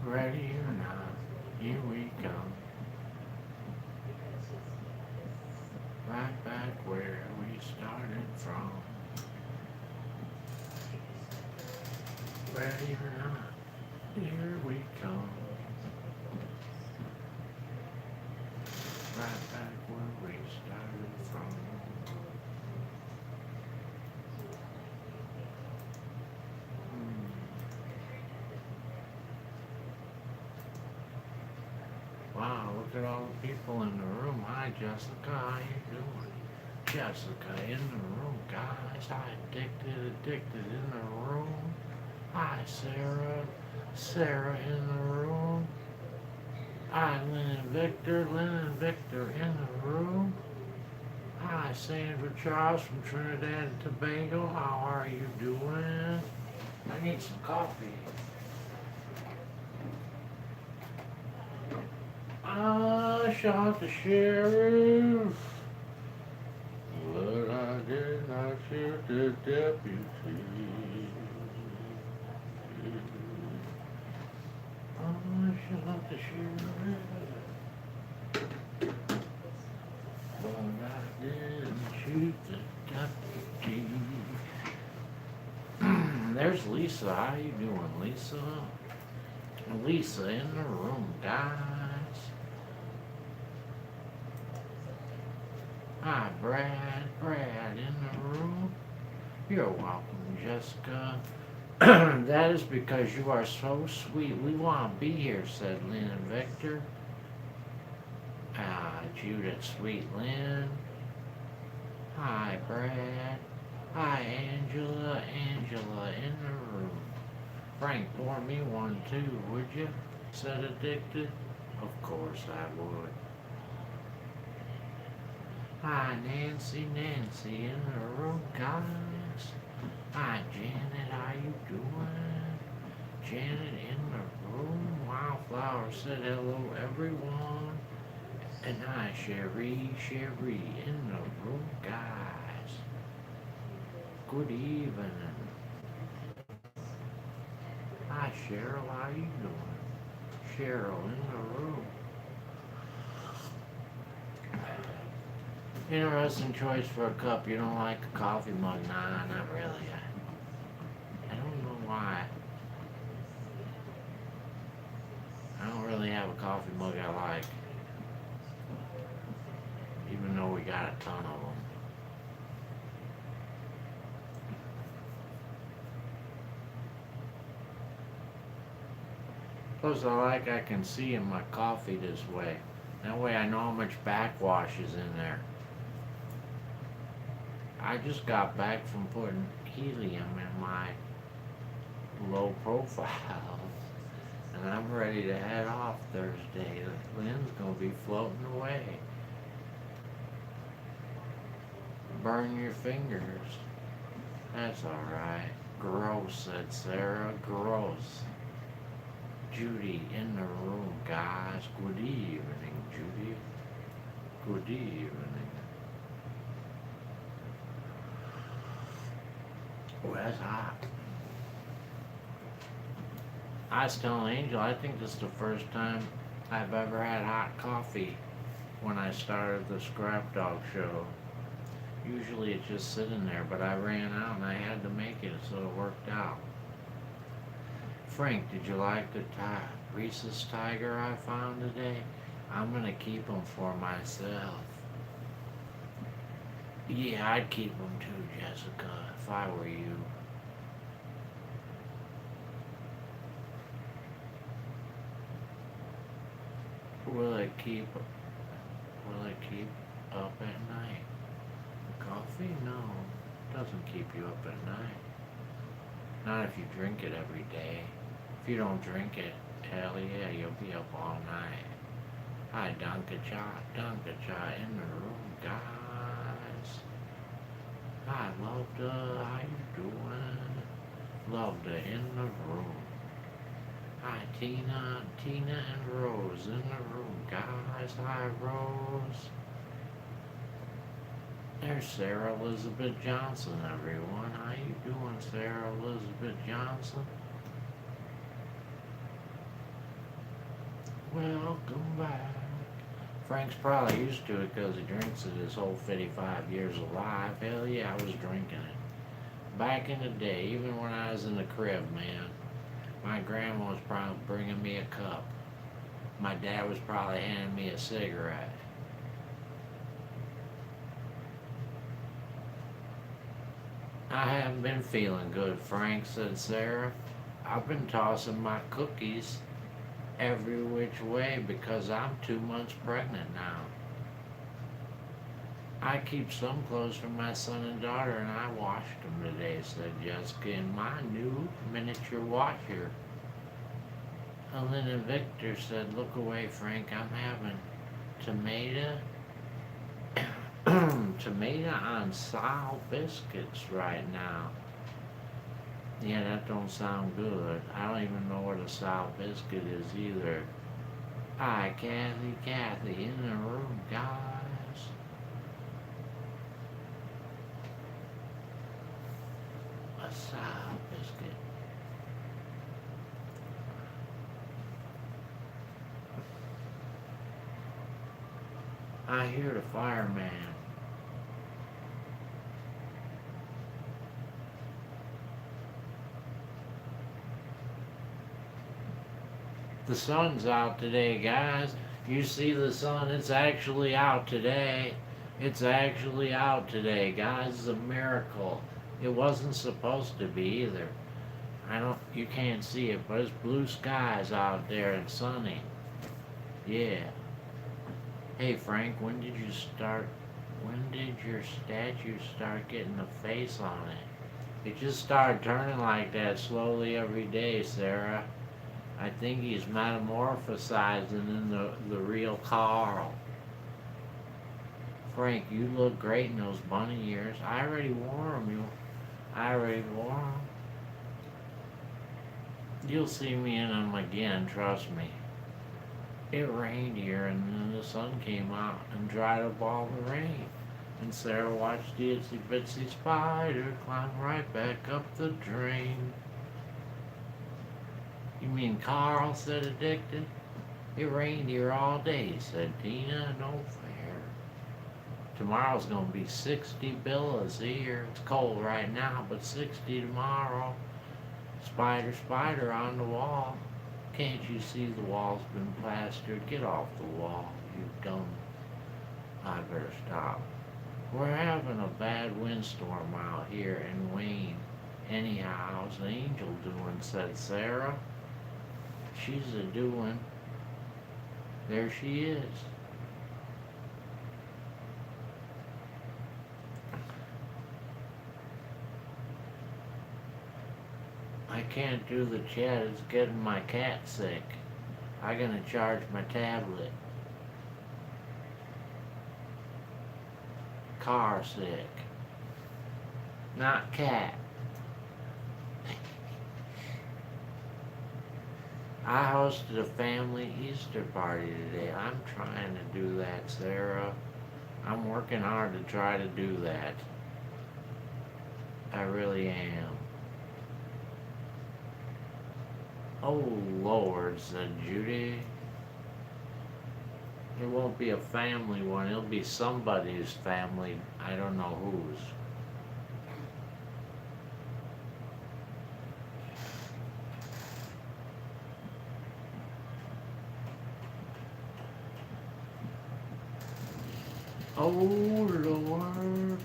Ready or not, here we come. Right back where we started from. Ready or not, here we come. Right back where we started from. Hmm. Wow, look at all the people in the room. Hi, Jessica. How you doing? Jessica in the room, guys. Hi, addicted in the room. Hi, Sarah. Sarah in the room. Hi, Lynn and Victor in the room. Hi, Sandra Charles from Trinidad and Tobago. How are you doing? I need some coffee. I shot the sheriff, but I did not shoot the deputy. I shot the sheriff, but I didn't shoot the deputy. There's Lisa. How you doing, Lisa? Lisa in the room, guys. Hi, Brad. Brad in the room. You're welcome, Jessica. That is because you are so sweet. We want to be here, said Lynn and Victor. Judith, sweet Lynn. Hi, Brad. Hi, Angela. Angela in the room. Frank, pour me one too, would you? Said Addicted. Of course I would. Hi, Nancy. Nancy in the room, guys. Hi, Janet. How you doing? Janet in the room. Wildflower said hello, everyone. And hi, Sherry. Sherry in the room, guys. Good evening. Hi, Cheryl. How you doing? Cheryl in the room. Interesting choice for a cup. You don't like a coffee mug? Nah, not really. I don't know why. I don't really have a coffee mug I like. Even though we got a ton of them. Plus I can see in my coffee this way. That way I know how much backwash is in there. I just got back from putting helium in my low profile. And I'm ready to head off Thursday. Lynn's gonna be floating away. Burn your fingers. That's alright. Gross, said Sarah. Gross. Judy in the room, guys. Good evening, Judy. Good evening. Oh, that's hot. I was telling Angel, I think this is the first time I've ever had hot coffee when I started the Scrap Dog show. Usually it's just sitting there, but I ran out and I had to make it, so it worked out. Frank, did you like the Reese's Tiger I found today? I'm gonna keep them for myself. Yeah, I'd keep them too, Jessica, if I were you. Will it keep up at night? Coffee? No, it doesn't keep you up at night. Not if you drink it every day. If you don't drink it, hell yeah, you'll be up all night. Hi, Donka-cha in the room, guys. Hi, Lovda, how you doing? Lovda in the room. Hi, Tina and Rose in the room, guys. Hi, Rose. There's Sarah Elizabeth Johnson, everyone. How you doing, Sarah Elizabeth Johnson? Welcome back. Frank's probably used to it because he drinks it his whole 55 years alive. Hell yeah, I was drinking it. Back in the day, even when I was in the crib, man, my grandma was probably bringing me a cup. My dad was probably handing me a cigarette. I haven't been feeling good, Frank, said Sarah. I've been tossing my cookies every which way because I'm 2 months pregnant now. I keep some clothes for my son and daughter and I washed them today, said Jessica, in my new miniature washer. Helen and Victor said, look away, Frank, I'm having tomato tomato on sour biscuits right now. Yeah, that don't sound good. I don't even know what a sour biscuit is either. Hi, Kathy in the room, guys. A sour biscuit. I hear the fireman. The sun's out today, guys. You see the sun? It's actually out today. It's actually out today, guys. It's a miracle. It wasn't supposed to be either. You can't see it, but it's blue skies out there and sunny. Yeah. Hey, Frank, when did your statue start getting a face on it? It just started turning like that slowly every day, Sarah. I think he's metamorphosizing in the real Carl. Frank, you look great in those bunny ears. I already wore them. You'll see me in them again, trust me. It rained here and then the sun came out and dried up all the rain. And Sarah watched the itsy bitsy spider climb right back up the drain. You mean Carl, said Addicted? It rained here all day, said Tina. No fair. Tomorrow's gonna be 60 billas here. It's cold right now, but 60 tomorrow. Spider on the wall. Can't you see the wall's been plastered? Get off the wall, you dumb. I better stop. We're having a bad windstorm out here in Wayne. Anyhow, how's Angel doing, said Sarah. She's a doing. There she is. I can't do the chat, it's getting my cat sick. I'm gonna charge my tablet. Car sick. Not cat. I hosted a family Easter party today. I'm trying to do that, Sarah. I'm working hard to try to do that. I really am. Oh, Lord, said Judy. It won't be a family one. It'll be somebody's family. I don't know whose. Oh, Lord.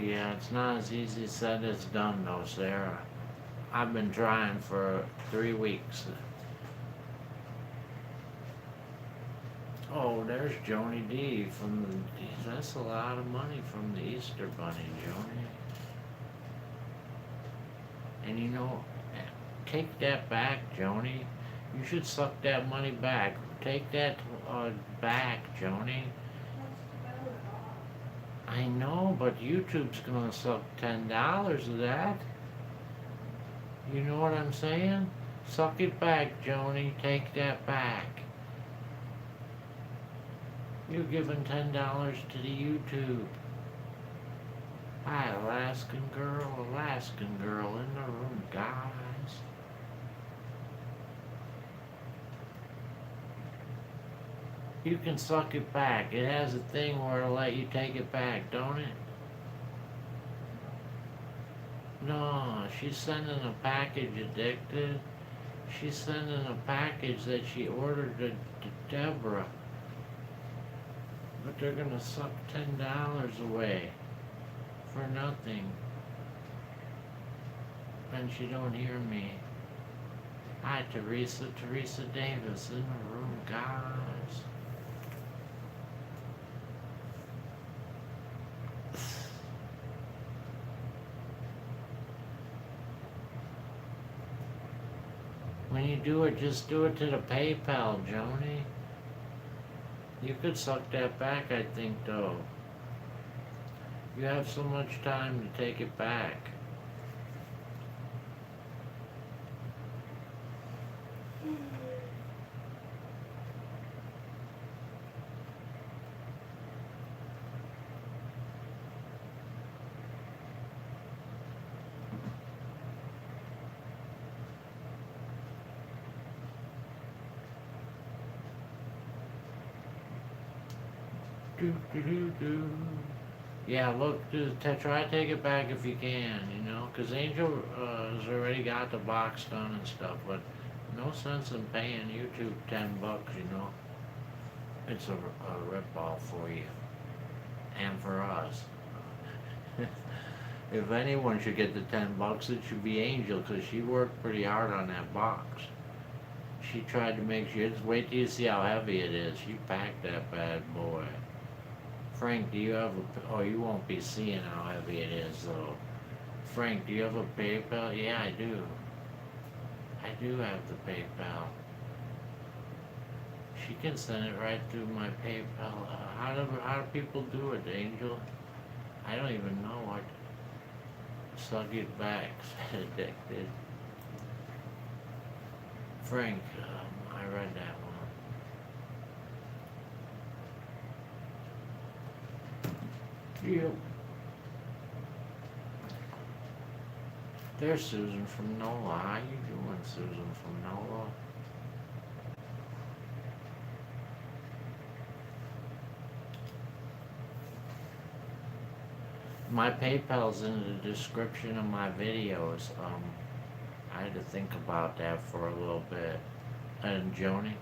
Yeah, it's not as easy said as done, though, Sarah. I've been trying for 3 weeks. Oh, there's Joni D from the. That's a lot of money from the Easter Bunny, Joni. And you know, take that back, Joni. You should suck that money back. Take that back, Joni. I know, but YouTube's gonna suck $10 of that. You know what I'm saying? Suck it back, Joni. Take that back. You're giving $10 to the YouTube. Hi, Alaskan girl in the room, guys. You can suck it back. It has a thing where it'll let you take it back, don't it? No, she's sending a package, addicted. She's sending a package that she ordered to Deborah. But they're gonna suck $10 away for nothing. And she don't hear me. Hi, Teresa Davis in the room, guys. When you do it, just do it to the PayPal, Joni. You could suck that back, I think, though. You have so much time to take it back. Do, do, do, do. Yeah, look, try to take it back if you can, you know, because Angel has already got the box done and stuff, but no sense in paying YouTube $10, you know. It's a rip-off for you and for us. If anyone should get the $10, it should be Angel, because she worked pretty hard on that box. She tried to make sure. Just wait till you see how heavy it is. She packed that bad boy. Frank, do you have a... Oh, you won't be seeing how heavy it is, though. Frank, do you have a PayPal? Yeah, I do. I do have the PayPal. She can send it right through my PayPal. How do people do it, Angel? I don't even know what. Suck it back, addicted. Frank, I read that one. Yep. There's Susan from NOLA. How you doing, Susan from NOLA? My PayPal's in the description of my videos. I had to think about that for a little bit. And Joni,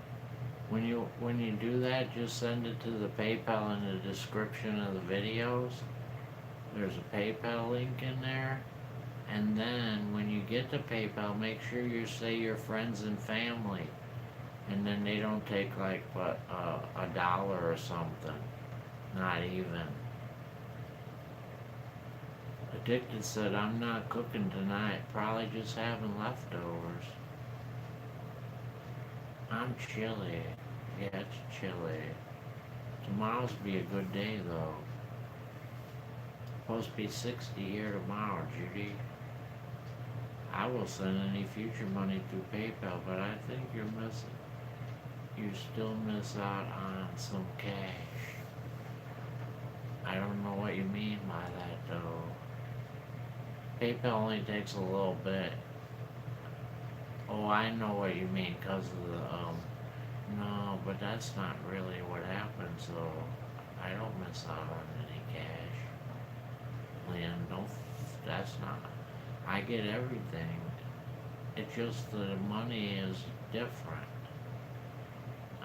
when you do that, just send it to the PayPal in the description of the videos. There's a PayPal link in there. And then when you get to PayPal, make sure you say your friends and family. And then they don't take like what, $1 or something. Not even. Addicted said, I'm not cooking tonight, probably just having leftovers. I'm chilly. Yeah, it's chilly. Tomorrow's be a good day though. Supposed to be 60 here tomorrow, Judy. I will send any future money through PayPal, but I think you're missing. You still miss out on some cash. I don't know what you mean by that though. PayPal only takes a little bit. Oh, I know what you mean, because of the, no, but that's not really what happens, though. I don't miss out on any cash. Lynn, don't, that's not, I get everything. It's just the money is different.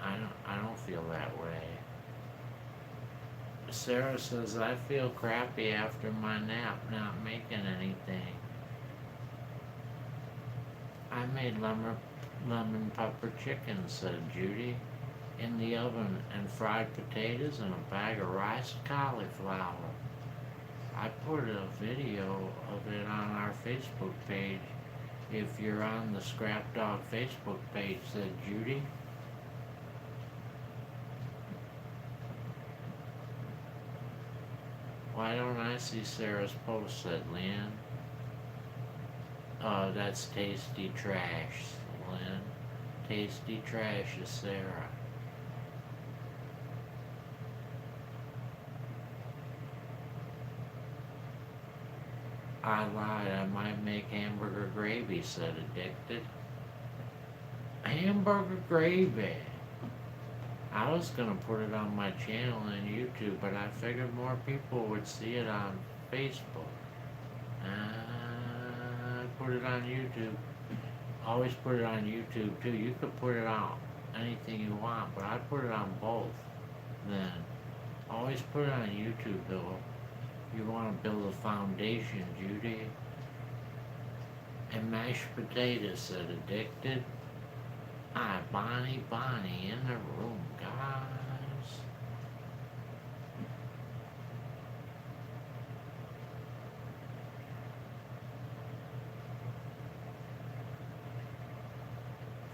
I don't feel that way. Sarah says, I feel crappy after my nap, not making anything. I made lemon pepper chicken, said Judy, in the oven, and fried potatoes and a bag of rice cauliflower. I put a video of it on our Facebook page. If you're on the Scrap Dog Facebook page, said Judy. Why don't I see Sarah's post, said Lynn. Oh, that's Tasty Trash, Lynn. Tasty Trash is Sarah. I lied. I might make hamburger gravy, said Addicted. Hamburger gravy. I was gonna put it on my channel on YouTube, but I figured more people would see it on Facebook. Put it on YouTube. Always put it on YouTube too. You could put it on anything you want, but I put it on both. Then always put it on YouTube though. You want to build a foundation, Judy. And mashed potatoes, said Addicted. Hi, Bonnie in the room, guys.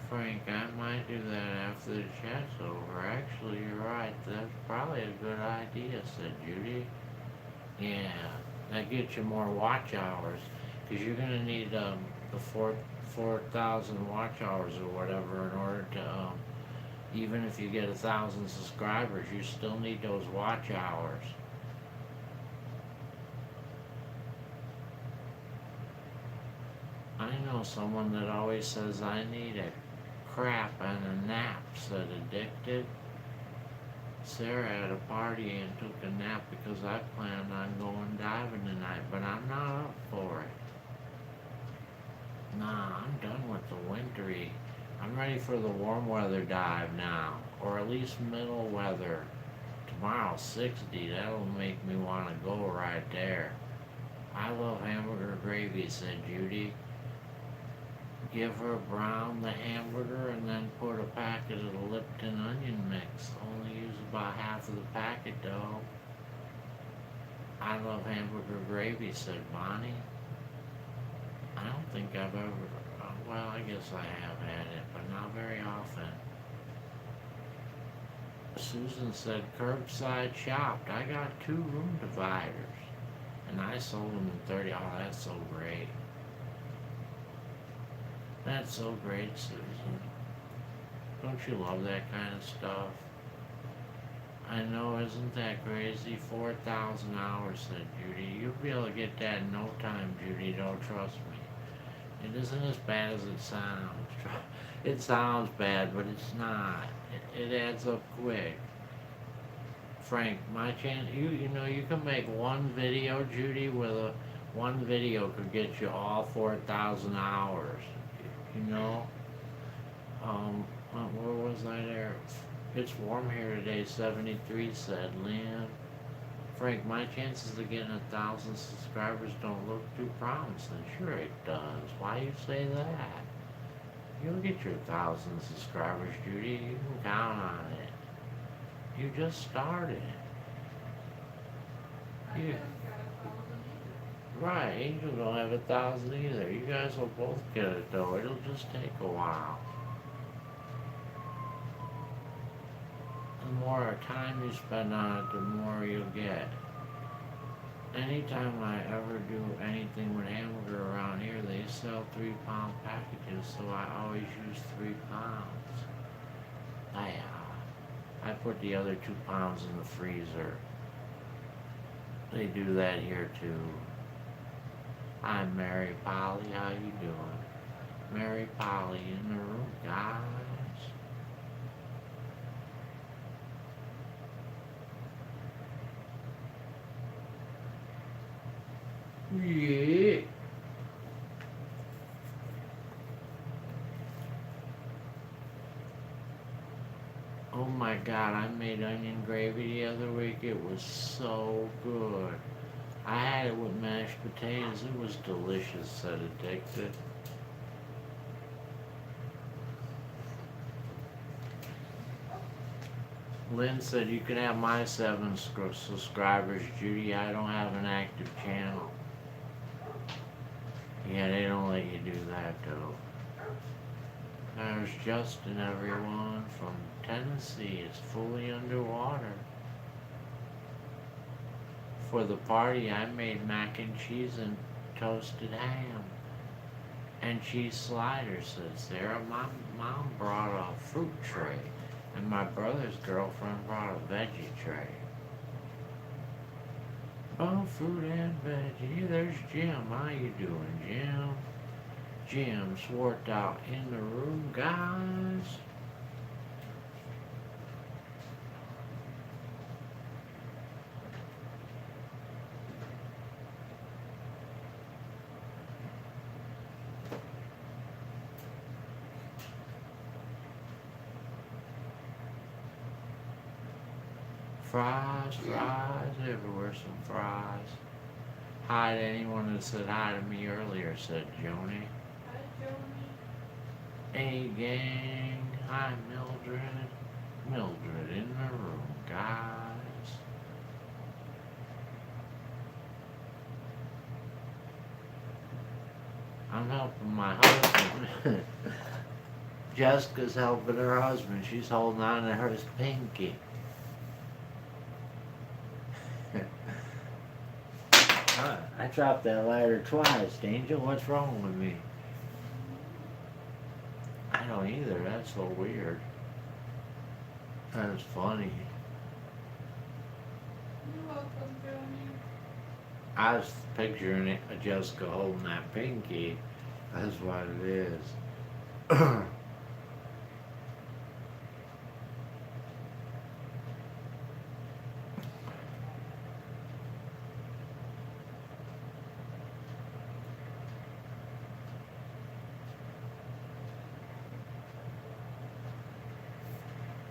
Frank, I might do that after the chat's over. Actually, you're right. That's probably a good idea, said Judy. Yeah, that gets you more watch hours. Because you're going to need the 4,000 watch hours or whatever in order to, even if you get 1,000 subscribers, you still need those watch hours. I know someone that always says I need a crap and a nap, said Addicted. Sarah had a party and took a nap because I planned on going diving tonight, but I'm not up for it. Nah, I'm done with the wintry. I'm ready for the warm weather dive now, or at least middle weather. Tomorrow's 60, that'll make me want to go right there. I love hamburger gravy, said Judy. Give her brown the hamburger and then put a packet of the Lipton onion mix. Only use about half of the packet though. I love hamburger gravy, said Bonnie. I don't think I've ever, well, I guess I have had it, but not very often. Susan said curbside shopped. I got 2 room dividers and I sold them in 30. Oh, that's so great. That's so great, Susan. Don't you love that kind of stuff? I know, isn't that crazy? 4,000 hours, said Judy. You'll be able to get that in no time, Judy. Don't trust me. It isn't as bad as it sounds. It sounds bad, but it's not. It adds up quick. Frank, my chance, you know, you can make one video, Judy, one video could get you all 4,000 hours. You know, where was I there? It's warm here today, 73, said Lynn. Frank, my chances of getting 1,000 subscribers don't look too promising. Sure it does. Why you say that? You'll get your 1,000 subscribers, Judy. You can count on it. You just started. You, right, Angel don't have 1,000 either. You guys will both get it though. It'll just take a while. The more time you spend on it, the more you'll get. Anytime I ever do anything with hamburger around here, they sell 3-pound packages, so I always use 3 pounds. I put the other 2 pounds in the freezer. They do that here too. I'm Mary Polly, how you doing? Mary Polly in the room, guys. Yeah. Oh my God, I made onion gravy the other week. It was so good. I had it with mashed potatoes. It was delicious, said Addicted. Lynn said you can have my 7 subscribers, Judy. I don't have an active channel. Yeah, they don't let you do that though. There's Justin, everyone, from Tennessee. It's fully underwater. For the party, I made mac and cheese and toasted ham. And cheese sliders, said Sarah. My mom brought a fruit tray. And my brother's girlfriend brought a veggie tray. Oh, fruit and veggie. There's Jim. How you doing, Jim? Jim Swart out in the room, guys. Fries, fries, everywhere some fries. Hi to anyone that said hi to me earlier, said Joni. Hi, Joni. Hey gang, hi Mildred. Mildred in the room, guys. I'm helping my husband. Jessica's helping her husband. She's holding on to her pinky. I dropped that lighter twice, Angel. What's wrong with me? I don't either. That's so weird. That's funny. You're welcome, Joni. I was picturing it, Jessica holding that pinky. That's what it is.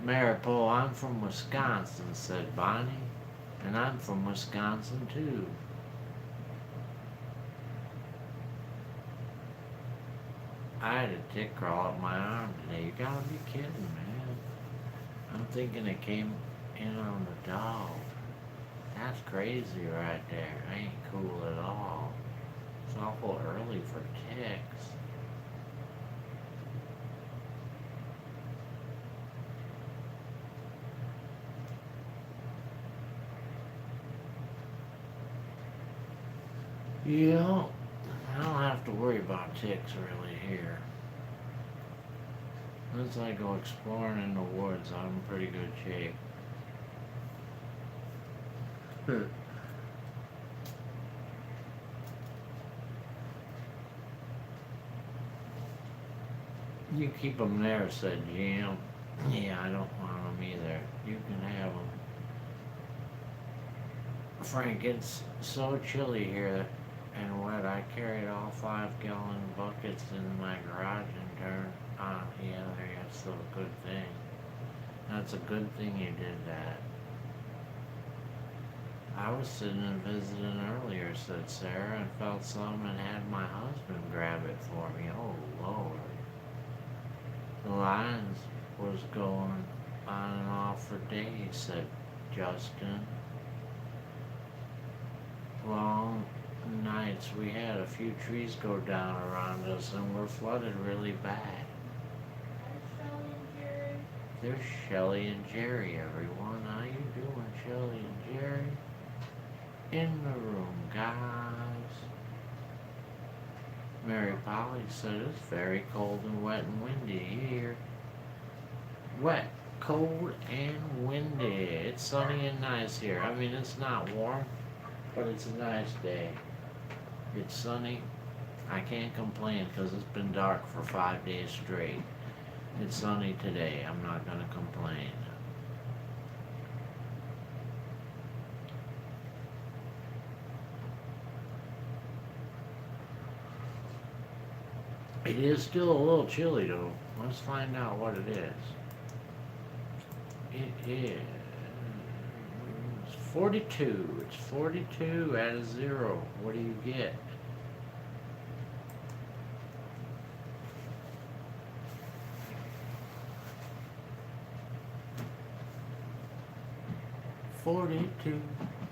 Maripo, I'm from Wisconsin, said Bonnie. And I'm from Wisconsin, too. I had a tick crawl up my arm today. You gotta be kidding, man. I'm thinking it came in on the dog. That's crazy right there. Ain't cool at all. It's awful early for ticks. Yeah, I don't have to worry about ticks really here. Once I go exploring in the woods, I'm in pretty good shape. You keep them there, said Jim. Yeah, I don't want them either. You can have them. Frank, it's so chilly here and wet. I carried all 5-gallon buckets in my garage and turned on. Yeah, that's a good thing. That's a good thing you did that. I was sitting and visiting earlier, said Sarah, and felt some and had my husband grab it for me. Oh, Lord. The lines was going on and off for days, said Justin. Long nights. We had a few trees go down around us and we're flooded really bad. Hi, Shelly and Jerry. There's Shelly and Jerry, everyone. How you doing, Shelly and Jerry? In the room, guys. Mary Polly said it's very cold and wet and windy here. Wet, cold, and windy. It's sunny and nice here. I mean, it's not warm, but it's a nice day. It's sunny. I can't complain because it's been dark for 5 days straight. It's sunny today. I'm not going to complain. It is still a little chilly though. Let's find out what it is. It is 42. It's 42 out of 0. What do you get? "42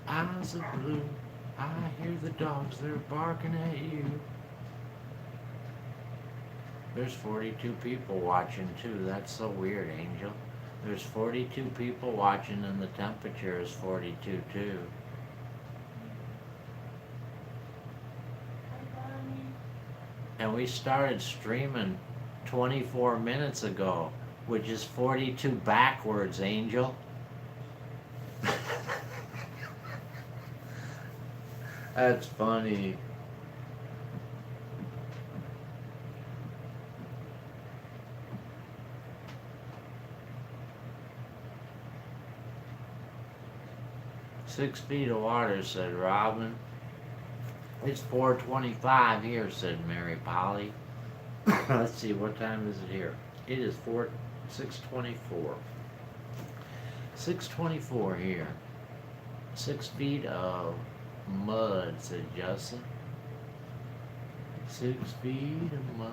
eyes of blue. I hear the dogs, they're barking at you." There's 42 people watching too. That's so weird, Angel. There's 42 people watching and the temperature is 42 too. Hi, Bonnie. And we started streaming 24 minutes ago, which is 42 backwards, Angel. That's funny. "6 feet of water," said Robin. "It's 4:25 here," said Mary Polly. Let's see, what time is it here? It is 6:24. 6:24 here. 6 feet of mud, said Justin. 6 feet of mud.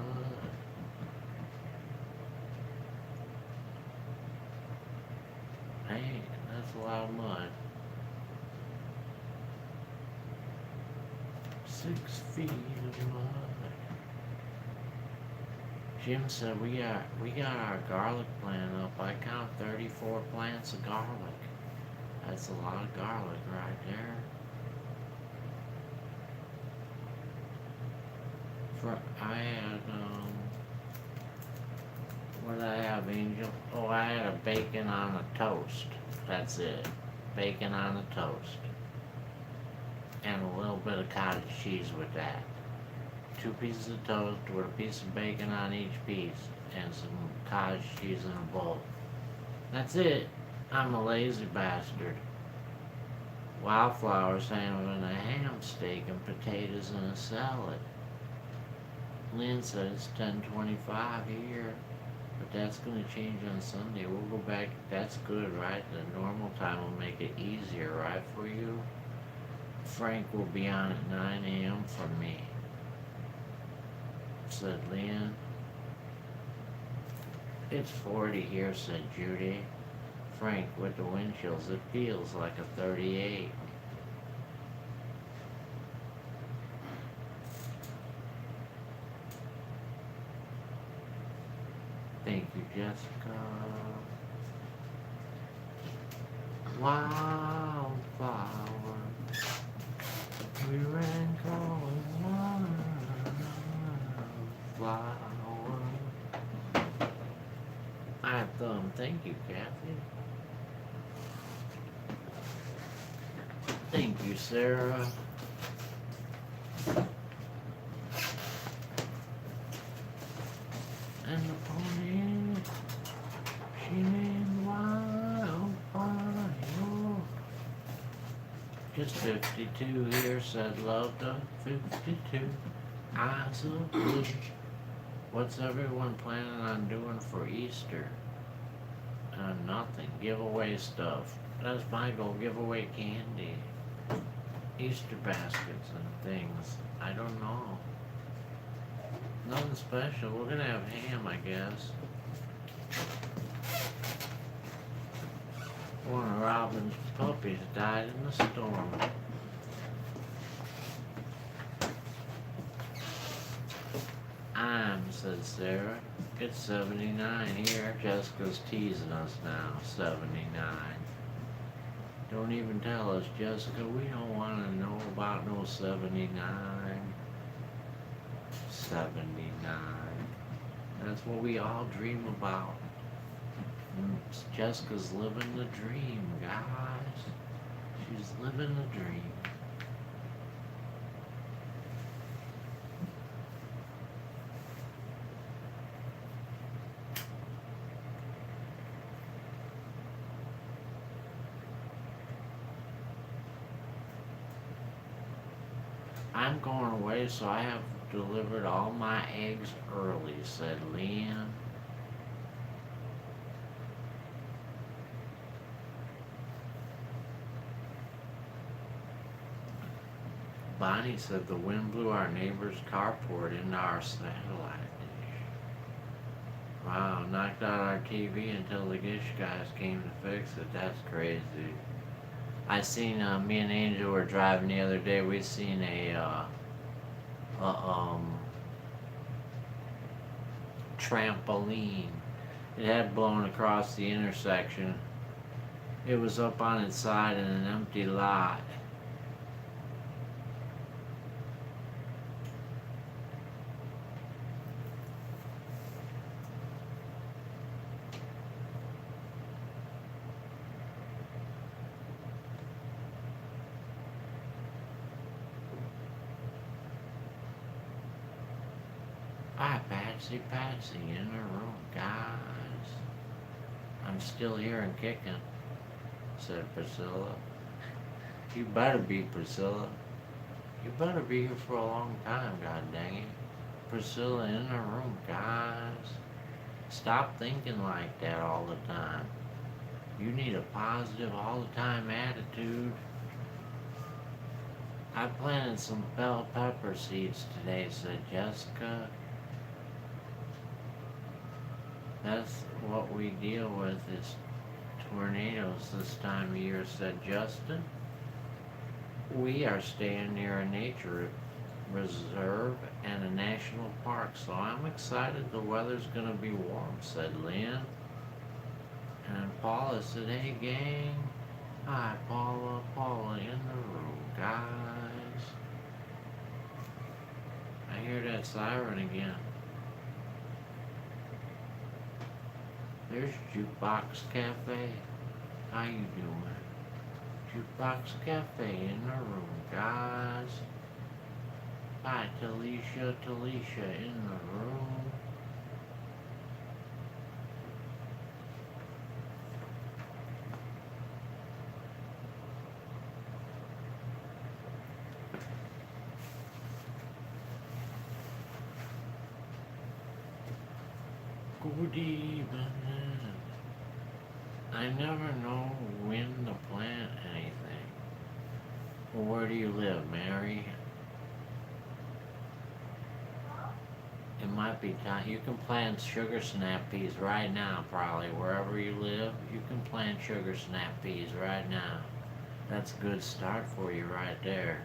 Hey, that's a lot of mud. 6 feet of mud. Jim said we got our garlic plant up. I count 34 plants of garlic. That's a lot of garlic right there. I had what did I have, Angel? Oh, I had a bacon on a toast. That's it. Bacon on a toast. And a little bit of cottage cheese with that. 2 pieces of toast with a piece of bacon on each piece and some cottage cheese in a bowl. That's it. I'm a lazy bastard. Wildflower's having a ham steak and potatoes and a salad. Lynn said it's 10:25 here, but that's going to change on Sunday. We'll go back. That's good, right? The normal time will make it easier, right, for you? Frank will be on at 9 a.m. for me, said Lynn. It's 40 here, said Judy. Frank, with the wind chills, it feels like a 38. Thank you, Jessica. Wildflower, we ran calling wildflower. I have thumb. Thank you, Kathy. Thank you, Sarah. And the pony, she named Wildfire. It's 52 here, said Love Dog. 52. Eyes of blue. What's everyone planning on doing for Easter? Nothing. Give away stuff. That's my goal. Give away candy. Easter baskets and things. I don't know. Nothing special. We're gonna have ham, I guess. One of Robin's puppies died in the storm. Said Sarah. It's 79 here. Jessica's teasing us now. 79. Don't even tell us, Jessica. We don't want to know about no 79. 79. That's what we all dream about. Jessica's living the dream, guys. She's living the dream. I'm going away, so I have delivered all my eggs early, said Leanne. Bonnie said the wind blew our neighbor's carport into our satellite dish. Wow, knocked out our TV until the dish guys came to fix it. That's crazy. I seen, me and Angel were driving the other day. We seen a trampoline. It had blown across the intersection. It was up on its side in an empty lot. Patsy, Patsy in the room, guys. I'm still here and kicking, said Priscilla. You better be, Priscilla. You better be here for a long time, god dang it. Priscilla in the room, guys. Stop thinking like that all the time. You need a positive all the time attitude. I planted some bell pepper seeds today, said Jessica. That's what we deal with is tornadoes this time of year, said Justin. We are staying near a nature reserve and a national park, so I'm excited the weather's gonna be warm, said Lynn. And Paula said, hey gang. Hi Paula, Paula in the room, guys. I hear that siren again. There's Jukebox Cafe. How you doing? Jukebox Cafe in the room, guys. Hi, Talisha, Talisha in the room. Good evening. I never know when to plant anything. Well, where do you live, Mary? It might be time. You can plant sugar snap peas right now, probably. Wherever you live, you can plant sugar snap peas right now. That's a good start for you right there.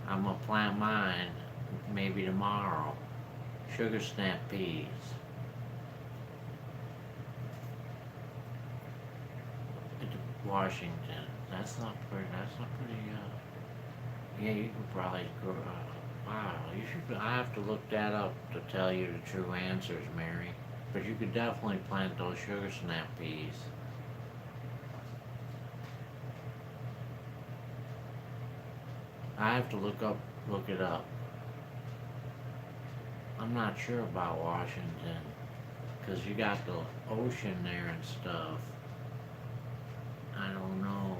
I'm gonna plant mine maybe tomorrow. Sugar snap peas. Washington. That's not pretty. Yeah, you could probably grow. Wow, you should. I have to look that up to tell you the true answers, Mary. But you could definitely plant those sugar snap peas. I have to look it up. I'm not sure about Washington, 'cause you got the ocean there and stuff. I don't know.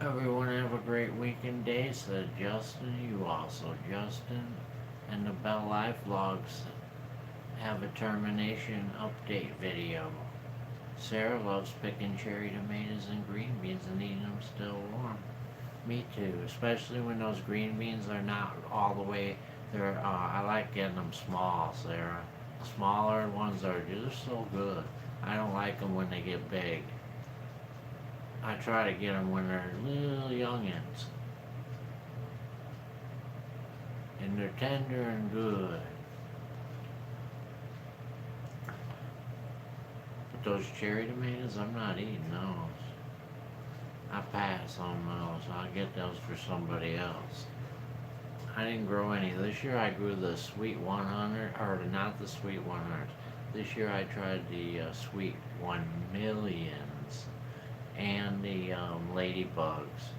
Everyone have a great weekend day, said Justin. You also, Justin. And the Bell Life Vlogs have a termination update video. Sarah loves picking cherry tomatoes and green beans and eating them still warm. Me too, especially when those green beans are not all the way. I like getting them small, Sarah. The smaller ones are just so good. I don't like them when they get big. I try to get them when they're little youngins. And they're tender and good. But those cherry tomatoes, I'm not eating those. I pass on those. I'll get those for somebody else. I didn't grow any. This year I grew the Sweet 100, or not the Sweet 100s. This year I tried the Sweet 1 Millions and the Ladybugs.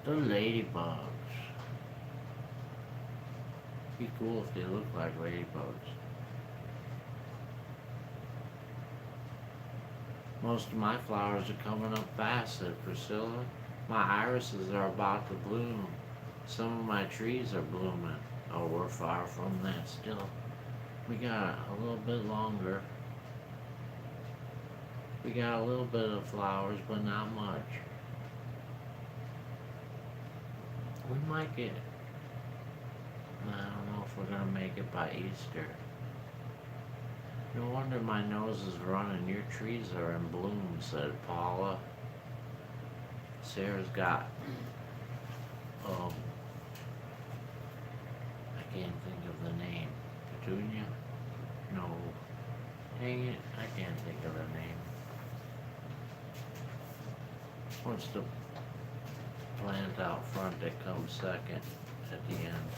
The Ladybugs. Be cool if they look like ladybugs. Most of my flowers are coming up fast, said Priscilla. My irises are about to bloom. Some of my trees are blooming. Oh, we're far from that still. We got a little bit longer. We got a little bit of flowers, but not much. We might get, I don't know if we're gonna make it by Easter. No wonder my nose is running. Your trees are in bloom, said Paula. Sarah's got, I can't think of the name. Petunia? No. Dang it, I can't think of the name. What's the plant out front that comes second at the end?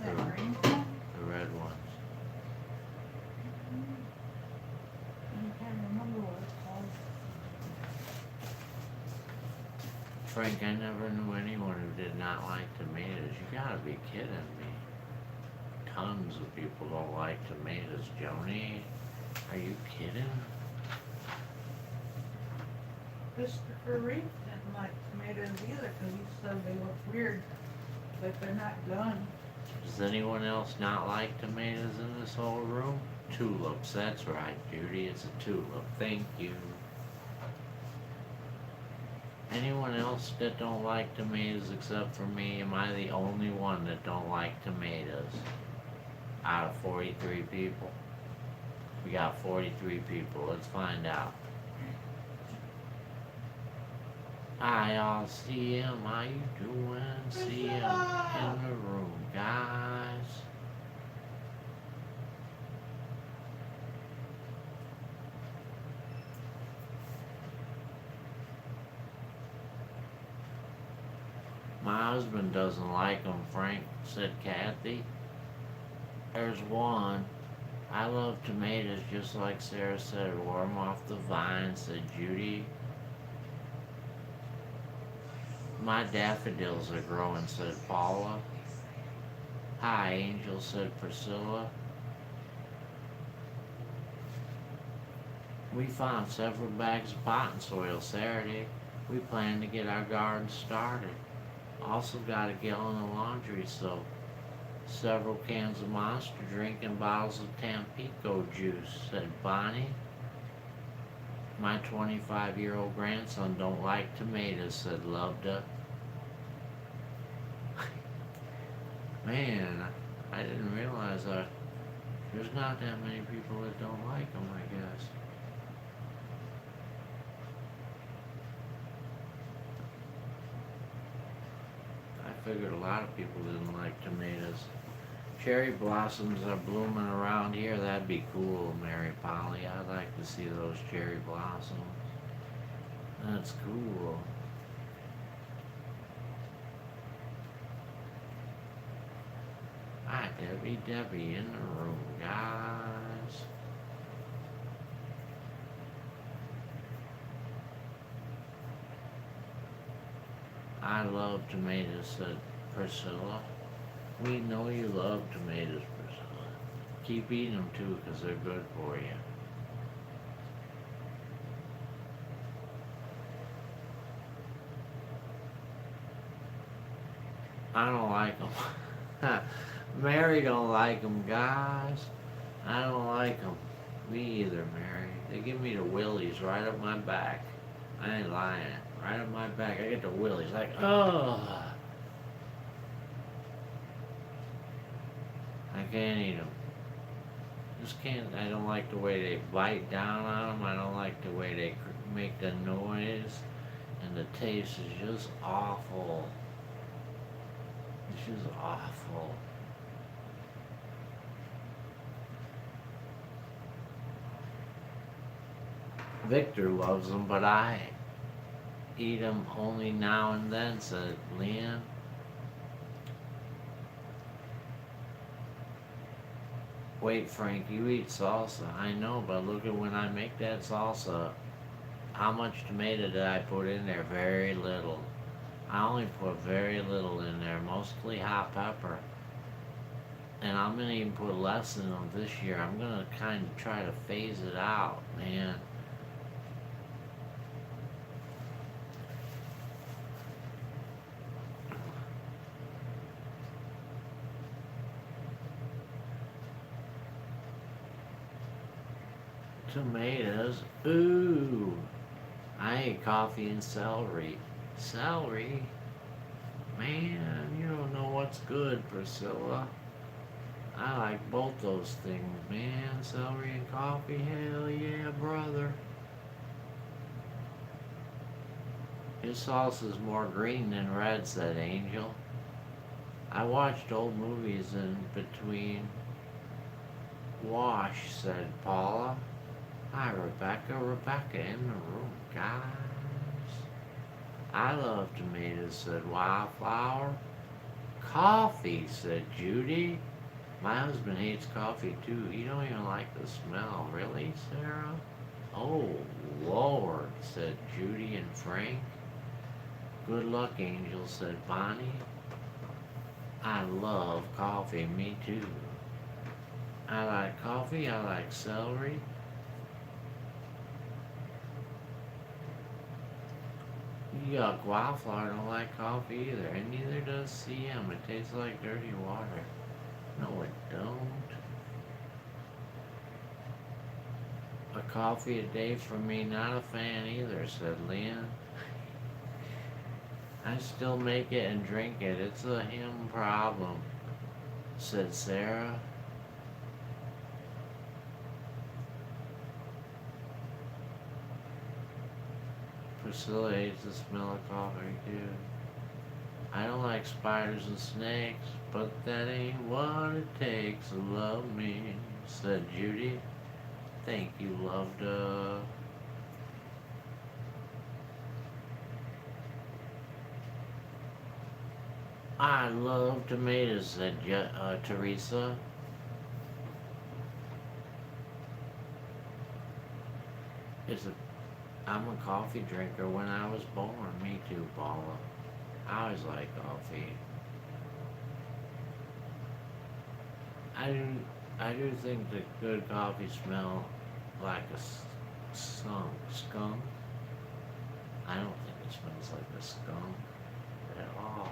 That green one? The red ones. I can't remember what it's called. Frank, I never knew anyone who did not like tomatoes. You gotta be kidding me. Tons of people don't like tomatoes, Joni. Are you kidding? Christopher Reeve didn't like tomatoes either because he said they look weird, but they're not done. Does anyone else not like tomatoes in this whole room? Tulips, that's right, Judy. It's a tulip. Thank you. Anyone else that don't like tomatoes except for me? Am I the only one that don't like tomatoes? Out of 43 people. We got 43 people. Let's find out. Hi, y'all. CM, how you doing? CM in the room, guys. My husband doesn't like them, Frank, said Kathy. There's one. I love tomatoes just like Sarah said, warm off the vine, said Judy. My daffodils are growing, said Paula. Hi, Angel, said Priscilla. We found several bags of potting soil Saturday. We plan to get our garden started. Also got a gallon of laundry soap, several cans of Monster drink, and bottles of Tampico juice, said Bonnie. My 25-year-old grandson don't like tomatoes, said Loveda. Man, I didn't realize that there's not that many people that don't like them, I guess. I figured a lot of people didn't like tomatoes. Cherry blossoms are blooming around here. That'd be cool, Mary Polly. I'd like to see those cherry blossoms. That's cool. Hi, Debbie in the room, guys. I love tomatoes, said Priscilla. We know you love tomatoes, Priscilla. Keep eating them too, 'cause they're good for you. I don't like them. Mary don't like them, guys. I don't like them. Me either, Mary. They give me the willies right up my back. I ain't lying. Right up my back. I get the willies. Like, oh. I can't eat them. Just can't. I don't like the way they bite down on them. I don't like the way they make the noise. And the taste is just awful. It's just awful. Victor loves them, but I eat them only now and then, said Leanne. Wait, Frank, you eat salsa. I know, but look at when I make that salsa. How much tomato did I put in there? Very little. I only put very little in there, mostly hot pepper. And I'm gonna even put less in them this year. I'm gonna kind of try to phase it out, man. Tomatoes. Ooh. I ate coffee and celery. Celery? Man, you don't know what's good, Priscilla. I like both those things, man. Celery and coffee, hell yeah, brother. His salsa's more green than red, said Angel. I watched old movies in between wash, said Paula. Hi, Rebecca in the room, guys. I love tomatoes, said Wildflower. Coffee, said Judy. My husband hates coffee too. He don't even like the smell. Really, Sarah? Oh, Lord, said Judy and Frank. Good luck, Angel, said Bonnie. I love coffee, me too. I like coffee, I like celery. Yuck, Wildflower don't like coffee either, and neither does CM. It tastes like dirty water. No, it don't. A coffee a day for me, not a fan either, said Leon. I still make it and drink it. It's a him problem, said Sarah. Priscilla hates the smell of coffee too. I don't like spiders and snakes, but that ain't what it takes to love me, said Judy. Thank you, loved I love tomatoes, said Teresa. I'm a coffee drinker when I was born. Me too, Paula. I always like coffee. I do, I do think that good coffee smell like a skunk. I don't think it smells like a skunk at all.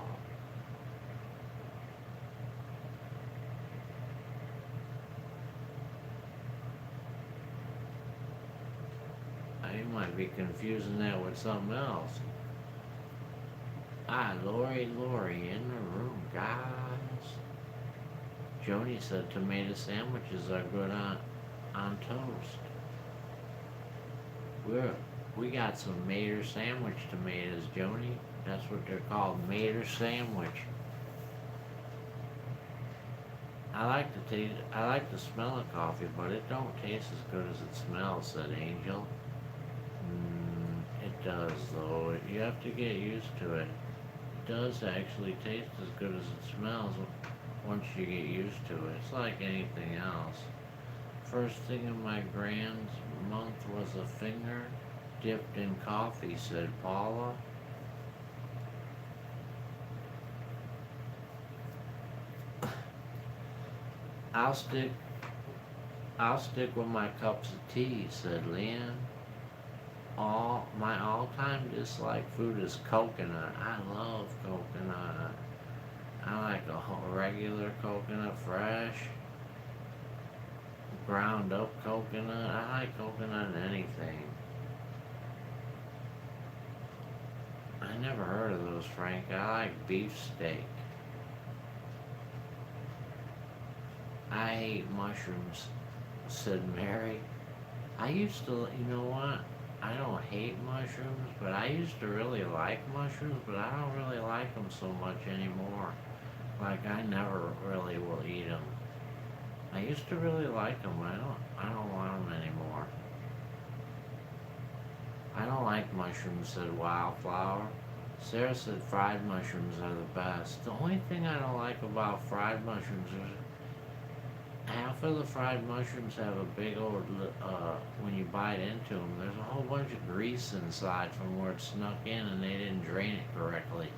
I might be confusing that with something else. Lori in the room, guys. Joni said tomato sandwiches are good on toast. We got some Mater sandwich tomatoes, Joni. That's what they're called, Mater sandwich. I like the smell of coffee, but it don't taste as good as it smells, said Angel. It does though. You have to get used to it. It does actually taste as good as it smells once you get used to it. It's like anything else. First thing in my grand's month was a finger dipped in coffee, said Paula. I'll stick with my cups of tea, said Leanne. My all-time dislike food is coconut. I love coconut. I like a regular coconut, fresh, ground up coconut. I like coconut in anything. I never heard of those, Frank. I like beefsteak. I hate mushrooms, said Mary. I used to, you know what? I don't hate mushrooms, but I used to really like mushrooms, but I don't really like them so much anymore. Like, I never really will eat them. I used to really like them, but I don't want them anymore. I don't like mushrooms, said Wildflower. Sarah said fried mushrooms are the best. The only thing I don't like about fried mushrooms is half of the fried mushrooms have a big old, when you bite into them, there's a whole bunch of grease inside from where it snuck in and they didn't drain it correctly.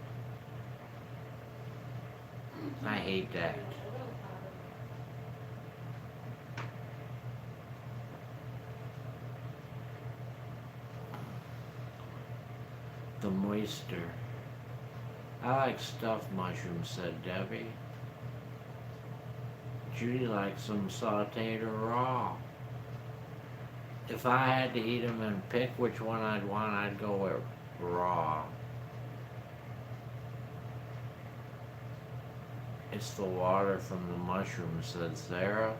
I hate that. The moister. I like stuffed mushrooms, said Debbie. Judy likes them sauteed or raw. If I had to eat them and pick which one I'd want, I'd go with raw. It's the water from the mushrooms, said Sarah.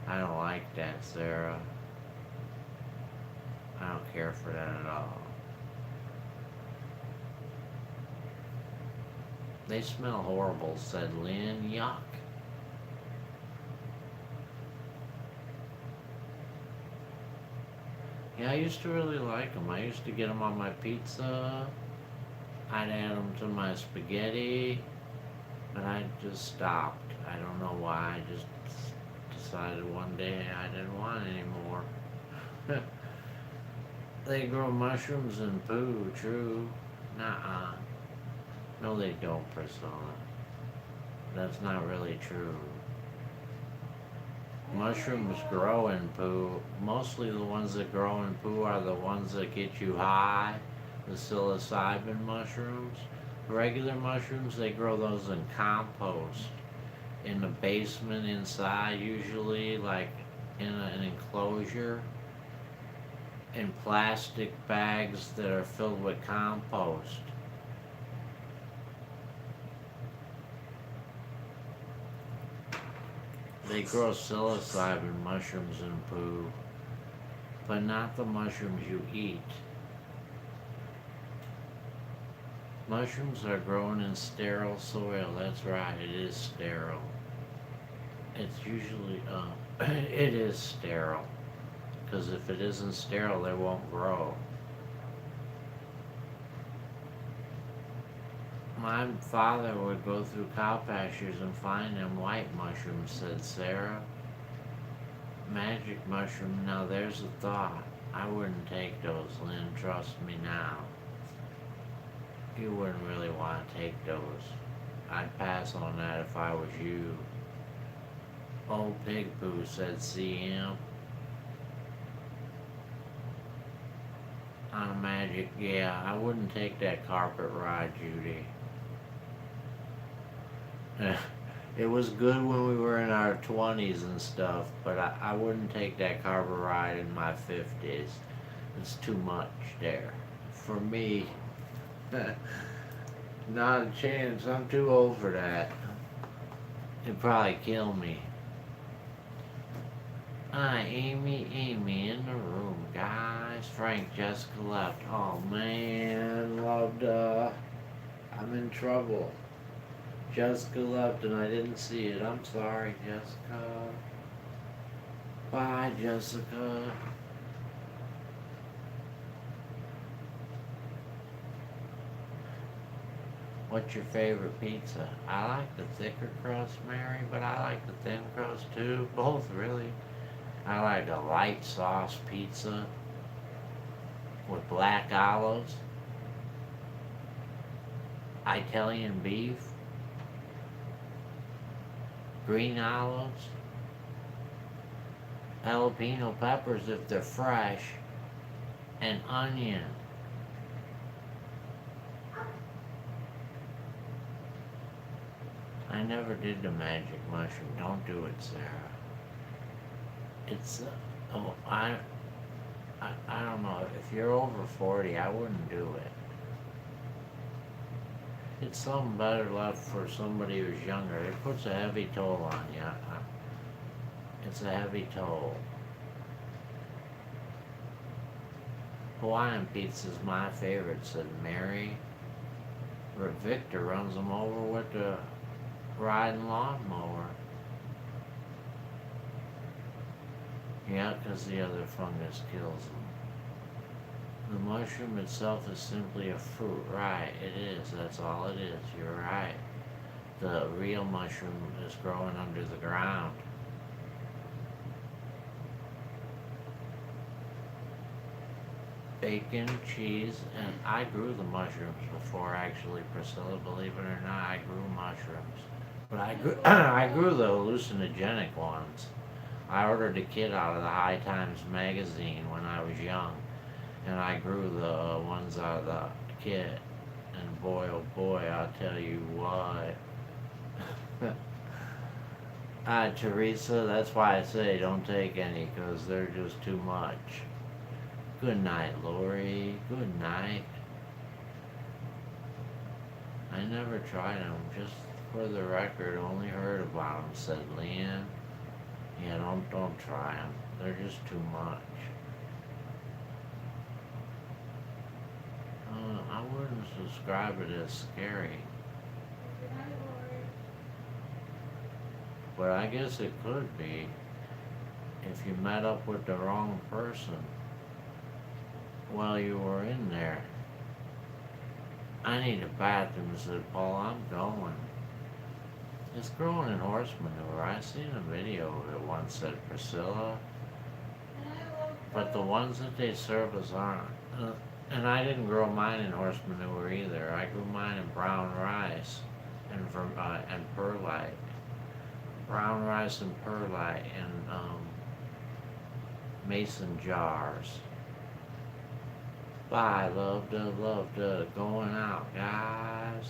I don't like that, Sarah. I don't care for that at all. They smell horrible, said Lynn. Yuck. Yeah, I used to really like them. I used to get them on my pizza. I'd add them to my spaghetti, but I just stopped. I don't know why. I just decided one day I didn't want any more. They grow mushrooms and poo, true. Nuh-uh. No, they don't, Priscilla. That's not really true. Mushrooms grow in poo. Mostly the ones that grow in poo are the ones that get you high. The psilocybin mushrooms. Regular mushrooms, they grow those in compost. In the basement inside, usually, like in an enclosure. In plastic bags that are filled with compost. They grow psilocybin mushrooms in poo, but not the mushrooms you eat. Mushrooms are grown in sterile soil. That's right, it is sterile. It's usually, it is sterile. Because if it isn't sterile, they won't grow. My father would go through cow pastures and find them white mushrooms, said Sarah. Magic mushroom, now there's a thought. I wouldn't take those, Lynn, trust me now. You wouldn't really want to take those. I'd pass on that if I was you. Old pig poo, said CM. On a magic, yeah, I wouldn't take that carpet ride, Judy. It was good when we were in our 20s and stuff, but I wouldn't take that carpet ride in my 50s. It's too much there. For me, not a chance. I'm too old for that. It'd probably kill me. Hi, Amy in the room, guys. Frank, Jessica left. Oh man, loved, I'm in trouble. Jessica left and I didn't see it. I'm sorry, Jessica. Bye, Jessica. What's your favorite pizza? I like the thicker crust, Mary, but I like the thin crust too. Both, really. I like a light sauce pizza with black olives, Italian beef, green olives, jalapeno peppers if they're fresh, and onion. I never did the magic mushroom. Don't do it, Sarah. It's, I don't know. If you're over 40, I wouldn't do it. It's something better left for somebody who's younger. It puts a heavy toll on you. It's a heavy toll. Hawaiian pizza's my favorite, said Mary. Victor runs them over with the riding lawnmower. Yeah, 'cause the other fungus kills them. The mushroom itself is simply a fruit. Right, it is. That's all it is. You're right. The real mushroom is growing under the ground. Bacon, cheese, and I grew the mushrooms before, actually, Priscilla, believe it or not. I grew mushrooms. But I grew the hallucinogenic ones. I ordered a kit out of the High Times magazine when I was young, and I grew the ones out of the kit. And boy, oh boy, I'll tell you what. Teresa, that's why I say don't take any, because they're just too much. Good night, Lori. Good night. I never tried them, just for the record, only heard about them, said Leanne. Yeah, don't try them. They're just too much. I wouldn't subscribe it as scary. But I guess it could be if you met up with the wrong person. while you were in there. I need a bathroom, said Paul. I'm going. It's growing in horse manure. I seen a video of it once, said Priscilla. But the ones that they service aren't. And I didn't grow mine in horse manure either. I grew mine in brown rice and perlite. Brown rice and perlite in mason jars. Bye, love to going out, guys.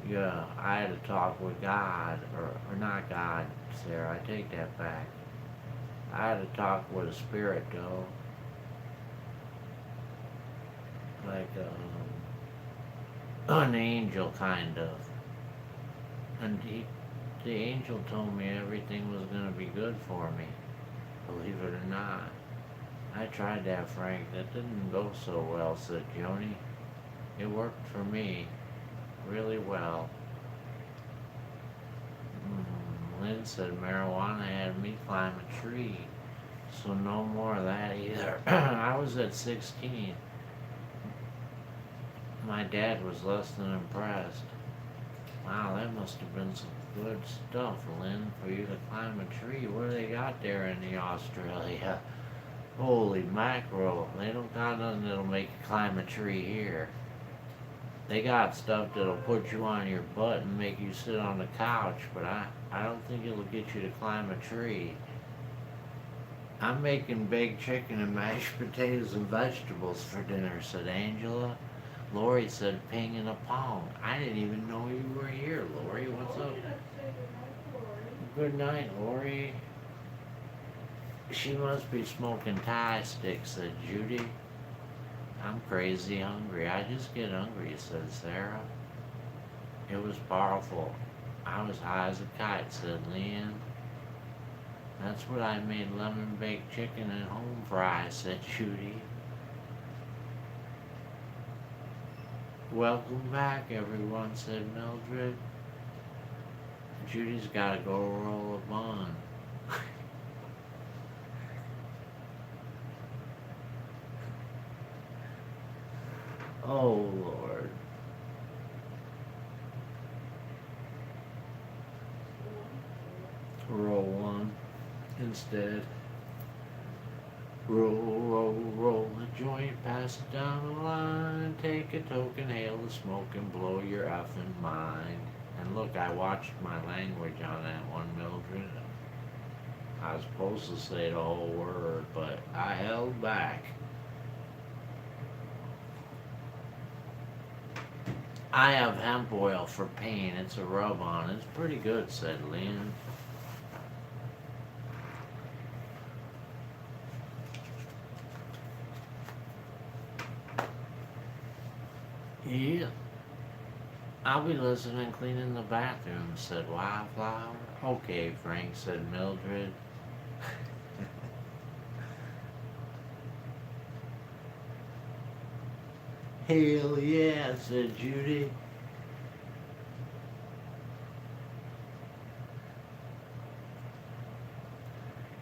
Yeah, I had to talk with God, or not God, Sarah, I take that back. I had to talk with a spirit, though. Like, an angel, kind of. And the angel told me everything was gonna be good for me, believe it or not. I tried that, Frank. That didn't go so well, said Joni. It worked for me really well. Lynn said marijuana had me climb a tree, so no more of that either. I was at 16. My dad was less than impressed. Wow, that must have been some good stuff, Lynn, for you to climb a tree. What do they got there in the Australia? Holy mackerel, they don't got nothing that'll make you climb a tree here. They got stuff that'll put you on your butt and make you sit on the couch, but I don't think it'll get you to climb a tree. I'm making baked chicken and mashed potatoes and vegetables for dinner, said Angela. Lori said ping and a pong. I didn't even know you were here, Lori. What's up? Good night, Lori. She must be smoking Thai sticks, said Judy. I'm crazy hungry. I just get hungry, said Sarah. It was powerful. I was high as a kite, said Leanne. That's what I made lemon baked chicken and home fries, said Judy. Welcome back, everyone, said Mildred. Judy's gotta go roll a bun. Oh, Lord. Roll one instead. Roll a joint, pass it down the line. Take a token, hail the smoke, and blow your effing mind. And look, I watched my language on that one, Mildred. I was supposed to say the whole word, but I held back. I have hemp oil for pain. It's a rub-on. It's pretty good, said Lynn. Yeah. I'll be listening cleaning the bathroom, said Wildflower. Okay, Frank, said Mildred. Hell yeah, said Judy.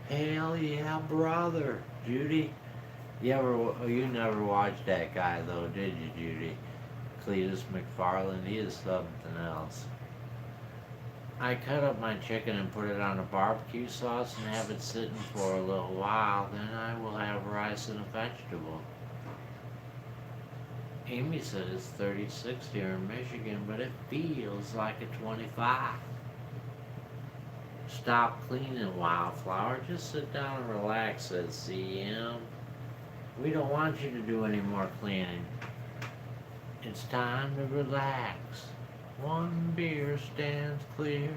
Hell yeah, brother, Judy. You never watched that guy though, did you, Judy? Cletus McFarland, he is something else. I cut up my chicken and put it on a barbecue sauce and have it sitting for a little while. Then I will have rice and a vegetable. Amy said it's 36 here in Michigan, but it feels like a 25. Stop cleaning, Wildflower. Just sit down and relax, said CM. We don't want you to do any more cleaning. It's time to relax. One beer stands clear.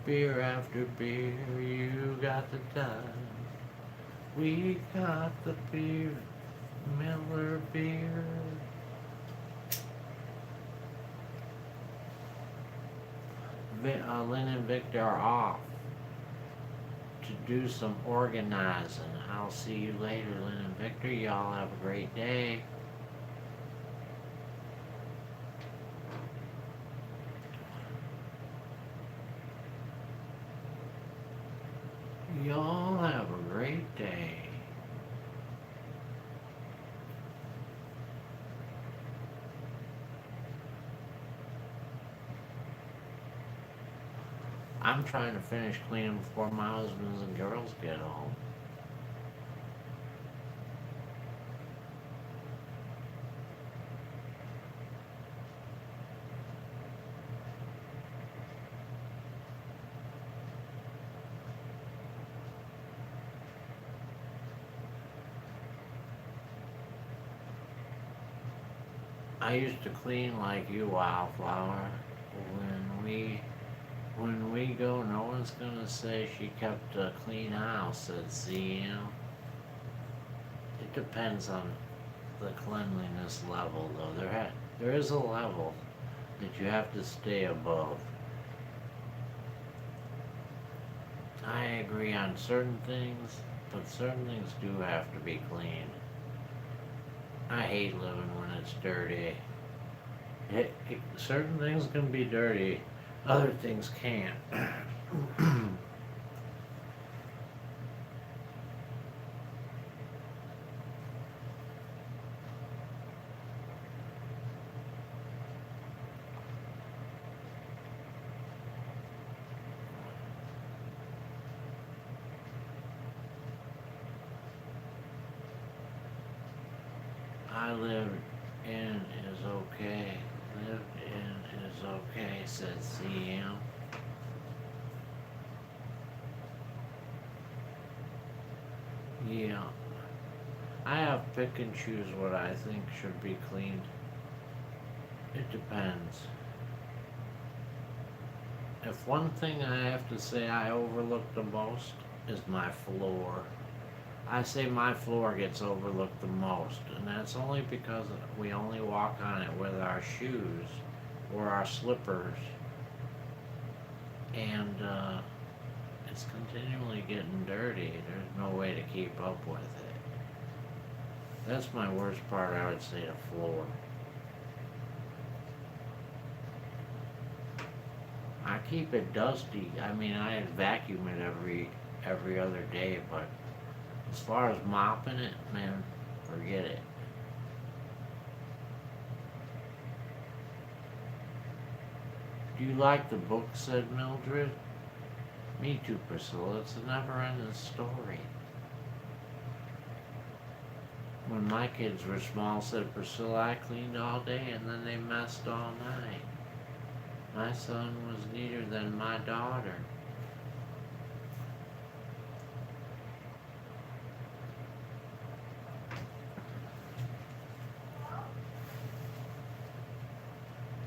Beer after beer, you got the time. We got the beer, Miller beer. Lynn and Victor are off to do some organizing. I'll see you later, Lynn and Victor. Y'all have a great day. Y'all have a great day. I'm trying to finish cleaning before my husbands and girls get home. I used to clean like you, Wildflower. When we when we go, no one's gonna say she kept a clean house, said CM. It depends on the cleanliness level, though. There is a level that you have to stay above. I agree on certain things, but certain things do have to be cleaned. I hate living when it's dirty. Certain things can be dirty, other things can't. I lived in is okay. Lived in is okay, said CM. Yeah, I have pick and choose what I think should be cleaned. It depends. If one thing I have to say I overlook the most is my floor. I say my floor gets overlooked the most, and that's only because we only walk on it with our shoes or our slippers, and it's continually getting dirty. There's no way to keep up with it. That's my worst part, I would say, the floor. I keep it dusty. I mean, I vacuum it every other day, but as far as mopping it, man, forget it. Do you like the book, said Mildred. Me too, Priscilla. It's a never-ending story. When my kids were small, said Priscilla, I cleaned all day and then they messed all night. My son was neater than my daughter.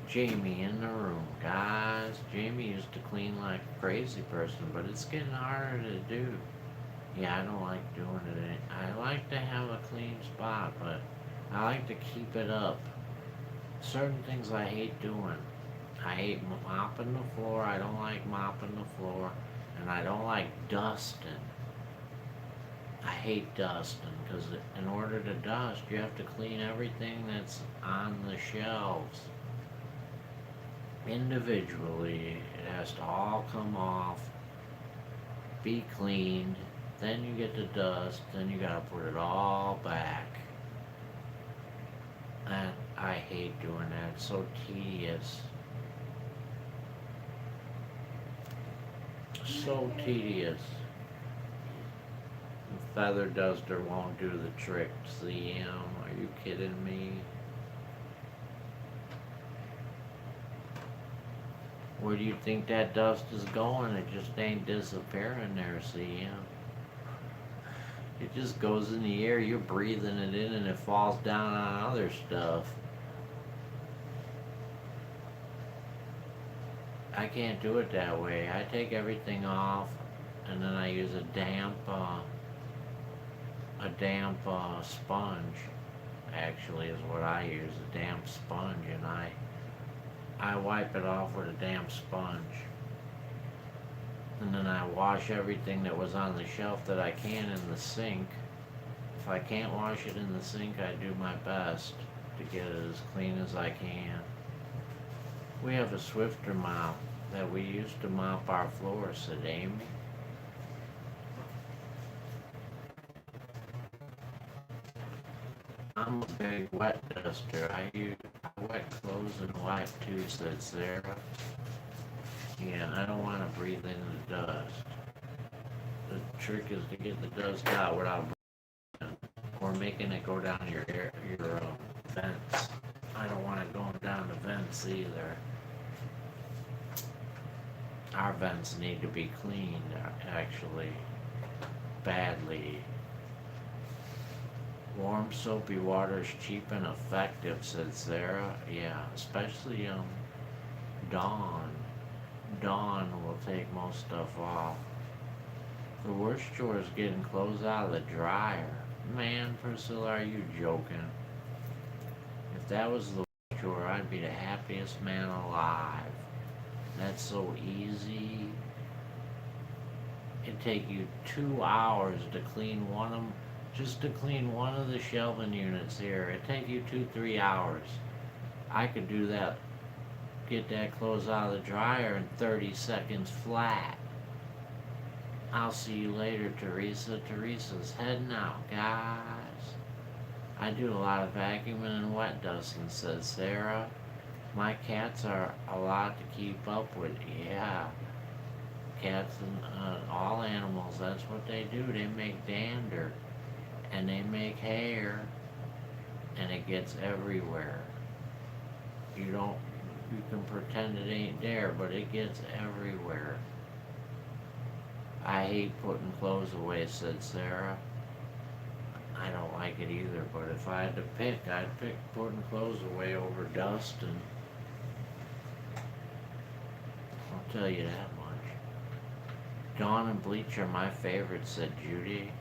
Jamie in the room. Guys, Jamie used to clean like a crazy person, but it's getting harder to do. Yeah, I don't like doing it. I like to have a clean spot, but I like to keep it up. Certain things I hate doing. I hate mopping the floor. I don't like mopping the floor. And I don't like dusting. I hate dusting because in order to dust, you have to clean everything that's on the shelves. Individually, it has to all come off, be cleaned, then you get the dust, then you gotta put it all back. And I hate doing that. It's so tedious. So tedious. The feather duster won't do the trick, CM. Are you kidding me? Where do you think that dust is going? It just ain't disappearing there, CM. It just goes in the air, you're breathing it in and it falls down on other stuff. I can't do it that way. I take everything off and then I use a damp sponge, actually is what I use, a damp sponge, and I wipe it off with a damp sponge. And then I wash everything that was on the shelf that I can in the sink. If I can't wash it in the sink, I do my best to get it as clean as I can. We have a Swifter mop that we used to mop our floors, said Amy. I'm a big wet duster. I use wet clothes and wipe too, said Sarah. Yeah, I don't want to breathe in the dust. The trick is to get the dust out without breathing, or making it go down your vents. I don't want it going down the vents either. Our vents need to be cleaned, actually, badly. Warm soapy water is cheap and effective, said Sarah. Yeah, especially Dawn. Dawn will take most stuff off. The worst chore is getting clothes out of the dryer. Man, Priscilla, are you joking? If that was the worst chore, I'd be the happiest man alive. That's so easy. It'd take you 2 hours to clean one of them. Just to clean one of the shelving units here. It'd take you 3 hours. I could do that. Get that clothes out of the dryer in 30 seconds flat. I'll see you later, Teresa. Teresa's heading out, guys. I do a lot of vacuuming and wet dusting, says Sarah. My cats are a lot to keep up with. Yeah. Cats and all animals, that's what they do. They make dander. And they make hair. And it gets everywhere. You can pretend it ain't there, but it gets everywhere. I hate putting clothes away, said Sarah. I don't like it either, but if I had to pick, I'd pick putting clothes away over dust, and I'll tell you that much. Dawn and bleach are my favorites, said Judy.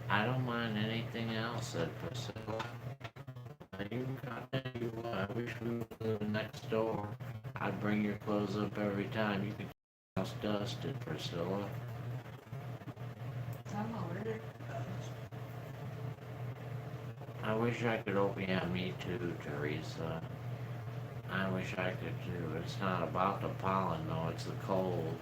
I don't mind anything else, said Priscilla. I tell you what, I wish we would live next door. I'd bring your clothes up every time. You could get house dusted, Priscilla. I'm already. I wish I could open. Yeah, me too, Teresa. I wish I could too. It's not about the pollen though, it's the cold.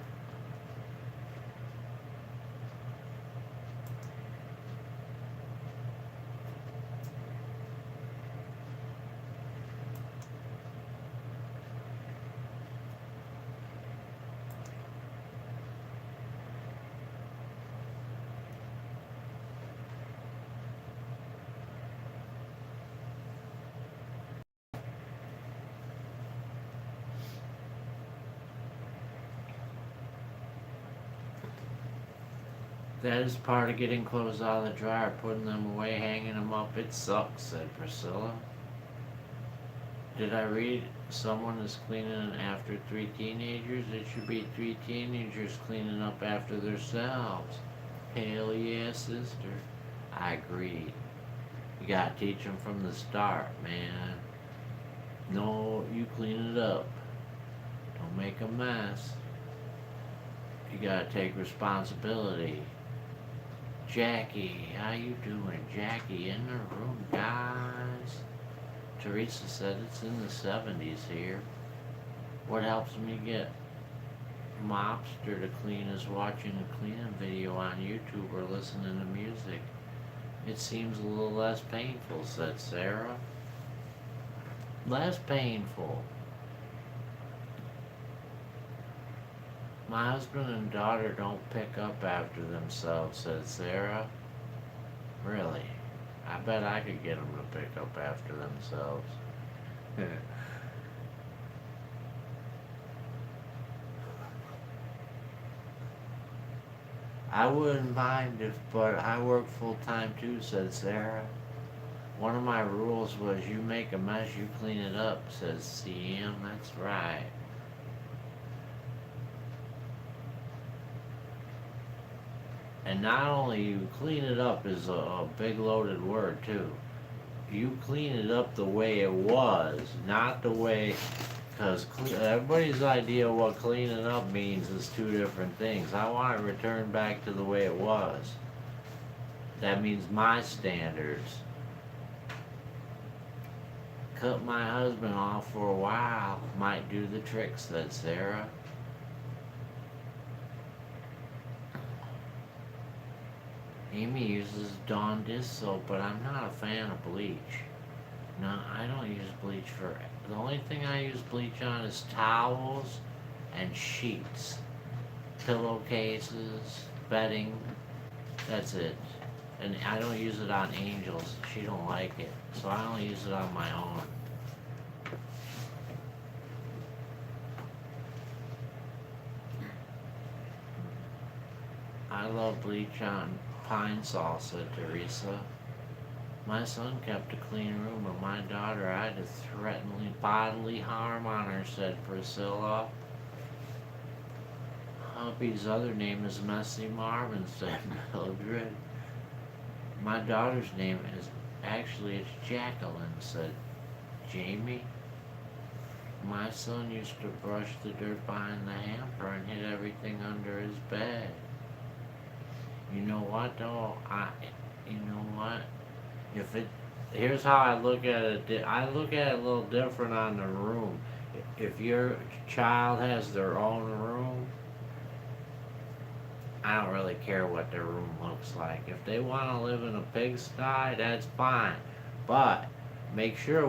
That is part of getting clothes out of the dryer, putting them away, hanging them up. It sucks, said Priscilla. Did I read someone is cleaning after 3 teenagers? It should be 3 teenagers cleaning up after themselves. Hell yeah, sister. I agree. You gotta teach them from the start, man. No, you clean it up. Don't make a mess. You gotta take responsibility. Jackie, how you doing? Jackie in the room, guys. Teresa said it's in the 70s here. What helps me get mobster to clean is watching a cleaning video on YouTube or listening to music. It seems a little less painful, said Sarah. Less painful. My husband and daughter don't pick up after themselves, said Sarah. Really? I bet I could get them to pick up after themselves. I wouldn't mind but I work full time too, said Sarah. One of my rules was you make a mess, you clean it up, says CM. That's right. And not only you clean it up is a big loaded word too. You clean it up the way it was, not the way, because everybody's idea of what cleaning up means is 2 different things. I want it returned back to the way it was. That means my standards. Cut my husband off for a while might do the trick, said Sarah. Amy uses Dawn dish soap, but I'm not a fan of bleach. No, I don't use bleach for... The only thing I use bleach on is towels and sheets, pillowcases, bedding. That's it. And I don't use it on Angels. She don't like it. So I only use it on my own. I love bleach on pine Sol, said Teresa. My son kept a clean room, but my daughter had to threaten bodily harm on her, said Priscilla. Humpy's other name is Messy Marvin, said Mildred. My daughter's name is it's Jacqueline, said Jamie. My son used to brush the dirt behind the hamper and hid everything under his bed. You know what though? You know what? Here's how I look at it. I look at it a little different on the room. If your child has their own room, I don't really care what their room looks like. If they want to live in a pigsty, that's fine. But make sure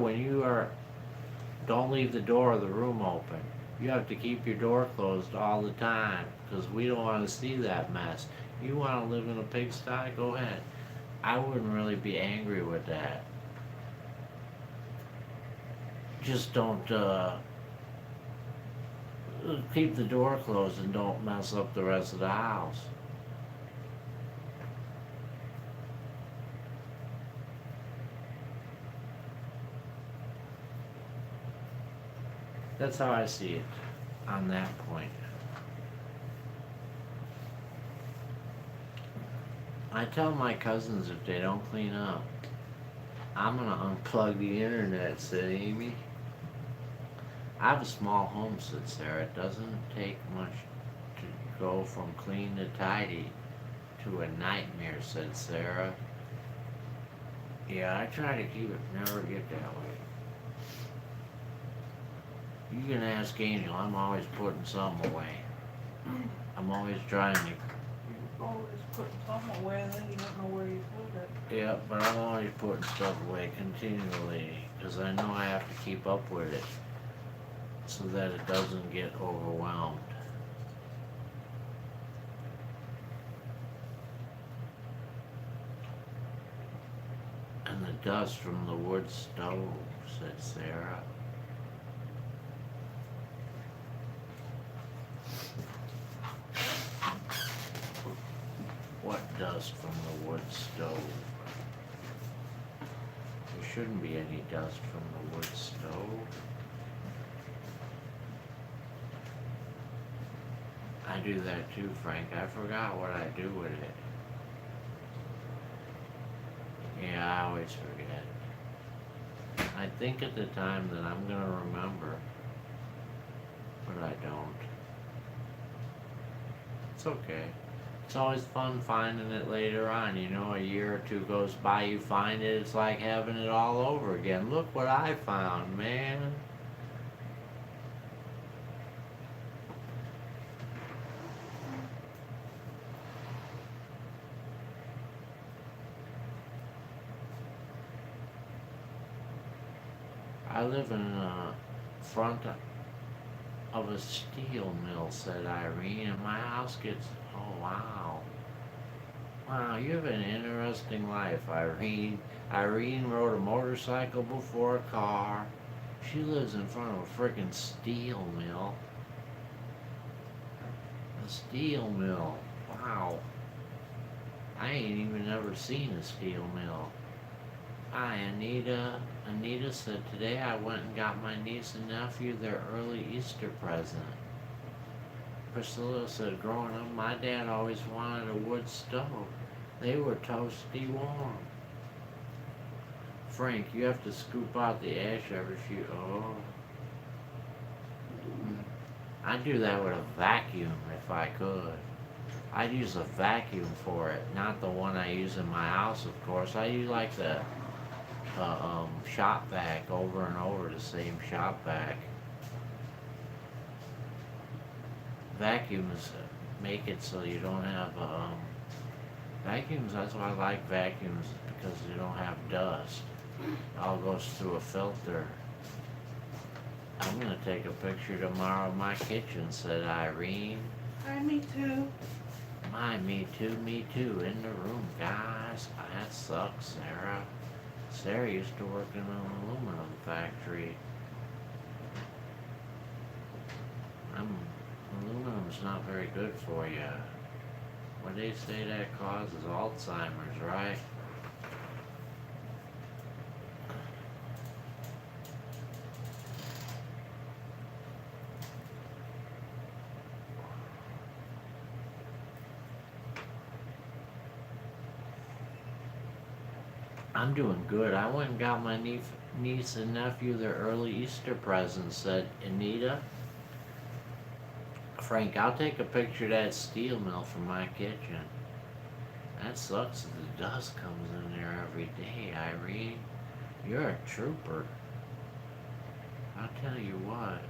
don't leave the door of the room open. You have to keep your door closed all the time because we don't want to see that mess. You want to live in a pigsty? Go ahead. I wouldn't really be angry with that. Just don't keep the door closed and don't mess up the rest of the house. That's how I see it on that point. I tell my cousins if they don't clean up, I'm gonna unplug the internet, said Amy. I have a small home, said Sarah. It doesn't take much to go from clean to tidy to a nightmare, said Sarah. Yeah, I try to keep it, never get that way. You can ask Angel, I'm always putting something away. I'm always trying to. You're always putting something away and then you don't know where you put it. Yeah, but I'm always putting stuff away continually because I know I have to keep up with it so that it doesn't get overwhelmed. And the dust from the wood stove, said Sarah. What dust from the wood stove? There shouldn't be any dust from the wood stove. I do that too, Frank. I forgot what I do with it. Yeah, I always forget. I think at the time that I'm gonna remember, but I don't. It's okay. It's always fun finding it later on, you know, a year or two goes by, you find it, it's like having it all over again. Look what I found, man. I live in front of a steel mill, said Irene, and my house gets, oh wow. Wow, you have an interesting life, Irene. Irene rode a motorcycle before a car. She lives in front of a frickin' steel mill. A steel mill, wow. I ain't even ever seen a steel mill. Hi, Anita. Anita said, today I went and got my niece and nephew their early Easter present. Priscilla said, growing up, my dad always wanted a wood stove. They were toasty warm. Frank, you have to scoop out the ash every few, I'd do that with a vacuum if I could. I'd use a vacuum for it, not the one I use in my house, of course. I use like the shop vac over and over, the same shop vac. Vacuums make it so you don't have vacuums. That's why I like vacuums, because you don't have dust. It all goes through a filter. I'm gonna take a picture tomorrow of my kitchen, said Irene. Hi, me too. Me too, in the room, guys. That sucks, Sarah. Sarah used to work in an aluminum factory. Aluminum's not very good for you. What they say that causes Alzheimer's, right? I'm doing good. I went and got my niece and nephew their early Easter presents, said Anita. Frank, I'll take a picture of that steel mill from my kitchen. That sucks that the dust comes in there every day, Irene. You're a trooper. I'll tell you what.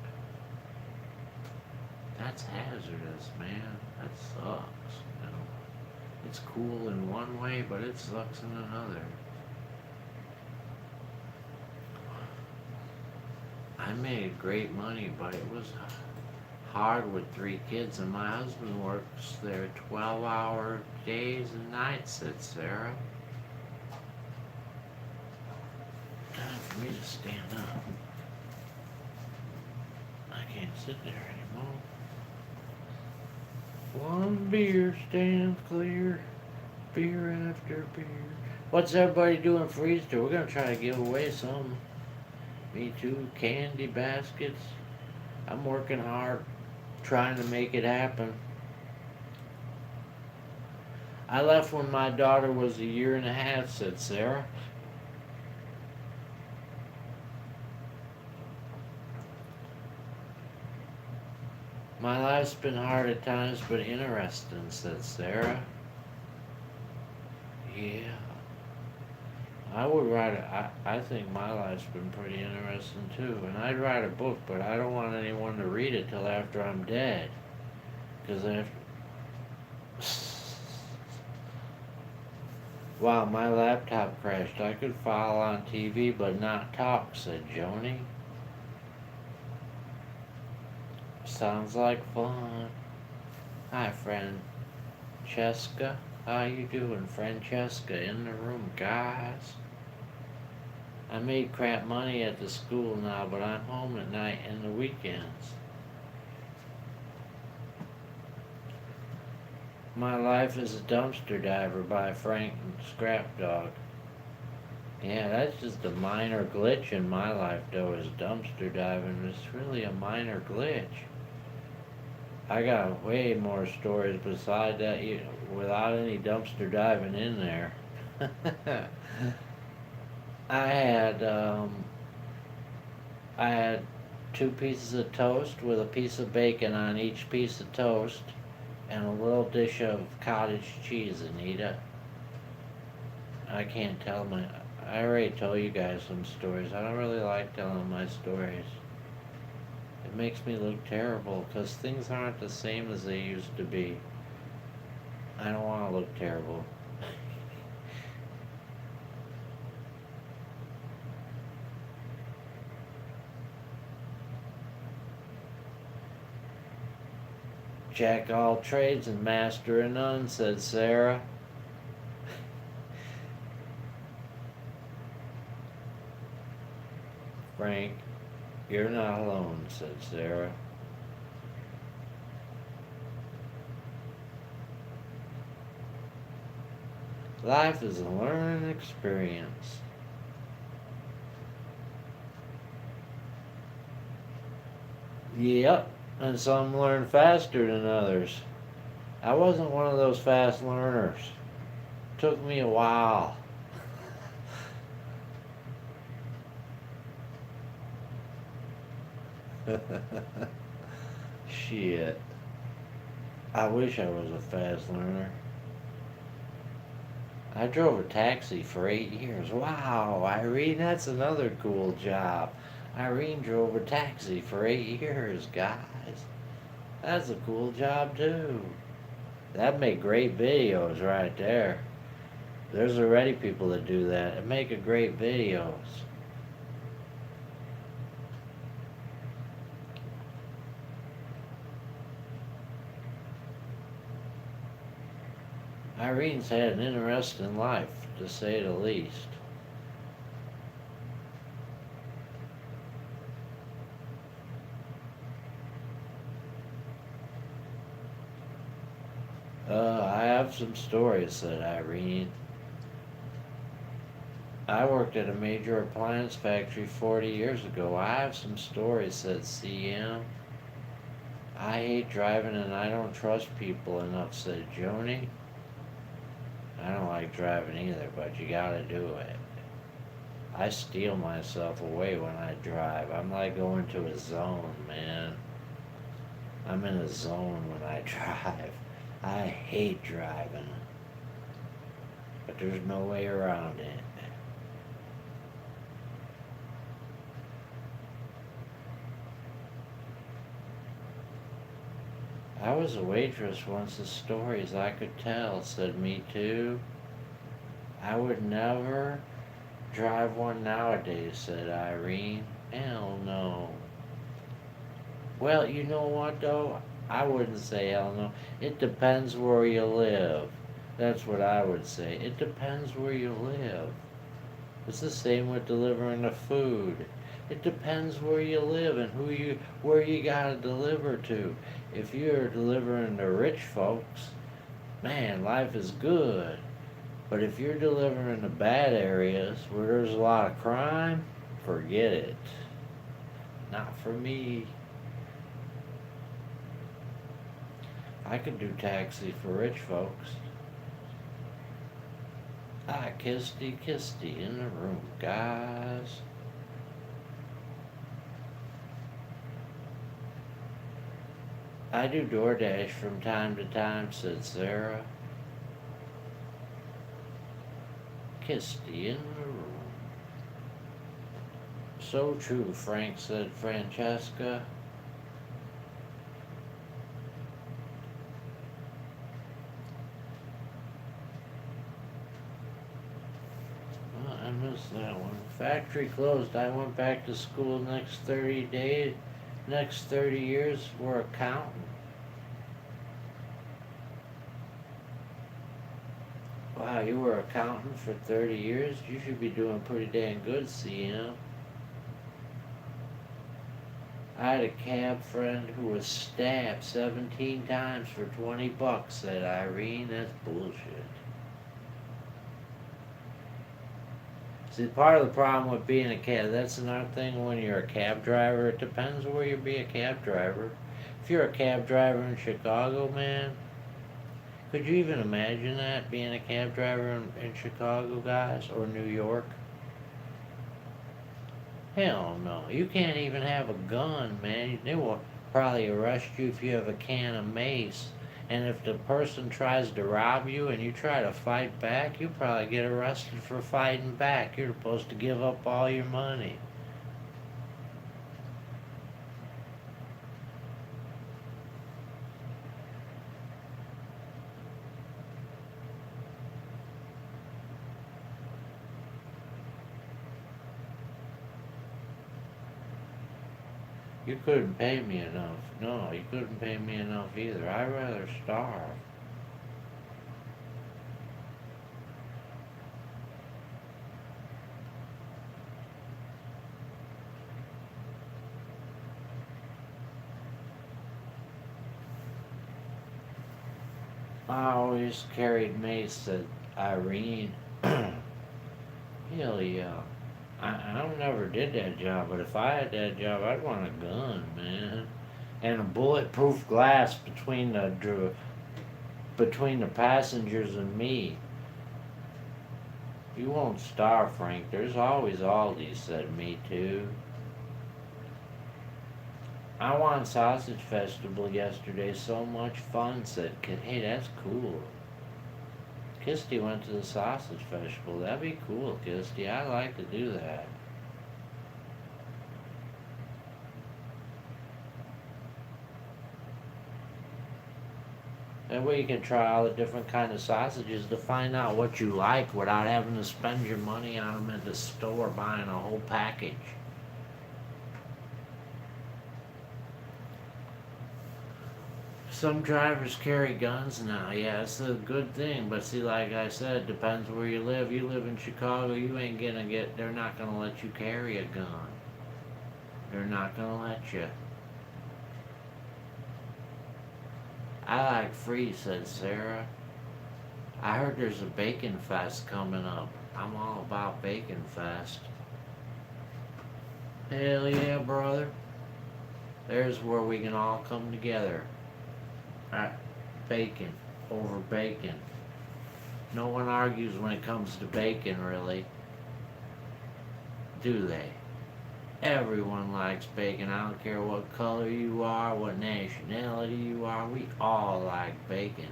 That's hazardous, man. That sucks. You know, it's cool in one way, but it sucks in another. I made great money, but it was hard with 3 kids, and my husband works there 12-hour days and nights, said Sarah. Time for me to stand up. I can't sit there anymore. One beer stands clear, beer after beer. What's everybody doing for Easter? We're gonna try to give away some. Me too, candy baskets. I'm working hard trying to make it happen. I left when my daughter was 1.5 years, said Sarah. My life's been hard at times, but interesting, said Sarah. Yeah. I would write I think my life's been pretty interesting too, and I'd write a book, but I don't want anyone to read it till after I'm dead. Because after... Wow, my laptop crashed. I could file on TV but not talk, said Joni. Sounds like fun. Hi, friend Francesca. How you doing, Francesca? In the room, guys. I made crap money at the school now, but I'm home at night and the weekends. My life is a dumpster diver by Frank and Scrap Dog. Yeah, that's just a minor glitch in my life, though, is dumpster diving. It's really a minor glitch. I got way more stories beside that, without any dumpster diving in there. I had 2 pieces of toast with a piece of bacon on each piece of toast and a little dish of cottage cheese, Anita. I can't tell I already told you guys some stories. I don't really like telling my stories. It makes me look terrible because things aren't the same as they used to be. I don't want to look terrible. Jack all trades and master of none, said Sarah. Frank, you're not alone, said Sarah. Life is a learning experience. Yep, and some learn faster than others. I wasn't one of those fast learners. Took me a while. Shit. I wish I was a fast learner. I drove a taxi for 8 years. Wow, Irene, that's another cool job. Irene drove a taxi for 8 years, guys. That's a cool job, too. That'd make great videos right there. There's already people that do that and make a great videos. Irene's had an interesting life, to say the least. I have some stories, said Irene. I worked at a major appliance factory 40 years ago. I have some stories, said CM. I hate driving and I don't trust people enough, said Joni. I don't like driving either, but you gotta do it. I steal myself away when I drive. I'm like going to a zone, man. I'm in a zone when I drive. I hate driving, but there's no way around it. I was a waitress once. The stories I could tell, said Me Too. I would never drive one nowadays, said Irene. Hell no. Well, you know what though? I wouldn't say hell no. It depends where you live. That's what I would say. It depends where you live. It's the same with delivering the food. It depends where you live and where you gotta deliver to. If you're delivering to rich folks, man, life is good. But if you're delivering to bad areas where there's a lot of crime, forget it. Not for me. I could do taxi for rich folks. Ah, Kisty in the room, guys. I do DoorDash from time to time, said Sarah. Kisty in the room. So true, Frank, said Francesca. Well, I missed that one. Factory closed. I went back to school next 30 days. Next 30 years, we're accountant. Wow, you were accountant for 30 years? You should be doing pretty dang good, CM. I had a cab friend who was stabbed 17 times for 20 bucks, said Irene. That's bullshit. See, part of the problem with being a cab, that's another thing when you're a cab driver, it depends where you be a cab driver. If you're a cab driver in Chicago, man, could you even imagine that, being a cab driver in Chicago, guys, or New York? Hell no. You can't even have a gun, man. They will probably arrest you if you have a can of mace. And if the person tries to rob you and you try to fight back, you probably get arrested for fighting back. You're supposed to give up all your money. You couldn't pay me enough. No, you couldn't pay me enough either. I'd rather starve. I always carried mace, said Irene. Hell yeah. I never did that job, but if I had that job, I'd want a gun, man. And a bulletproof glass between the passengers and me. You won't starve, Frank. There's always Aldi's, said Me Too. I won Sausage Festival yesterday. So much fun, said Kid. Hey, that's cool. Kisty went to the Sausage Festival. That'd be cool, Kisty. I'd like to do that. That way you can try all the different kind of sausages to find out what you like without having to spend your money on them at the store buying a whole package. Some drivers carry guns now. Yeah, it's a good thing. But see, like I said, depends where you live. You live in Chicago, you ain't gonna get. They're not gonna let you carry a gun. They're not gonna let you. I like free, said Sarah. I heard there's a bacon fest coming up. I'm all about bacon fest. Hell yeah, brother. There's where we can all come together. Bacon over bacon. No one argues when it comes to bacon, really. Do they? Everyone likes bacon. I don't care what color you are, what nationality you are. We all like bacon.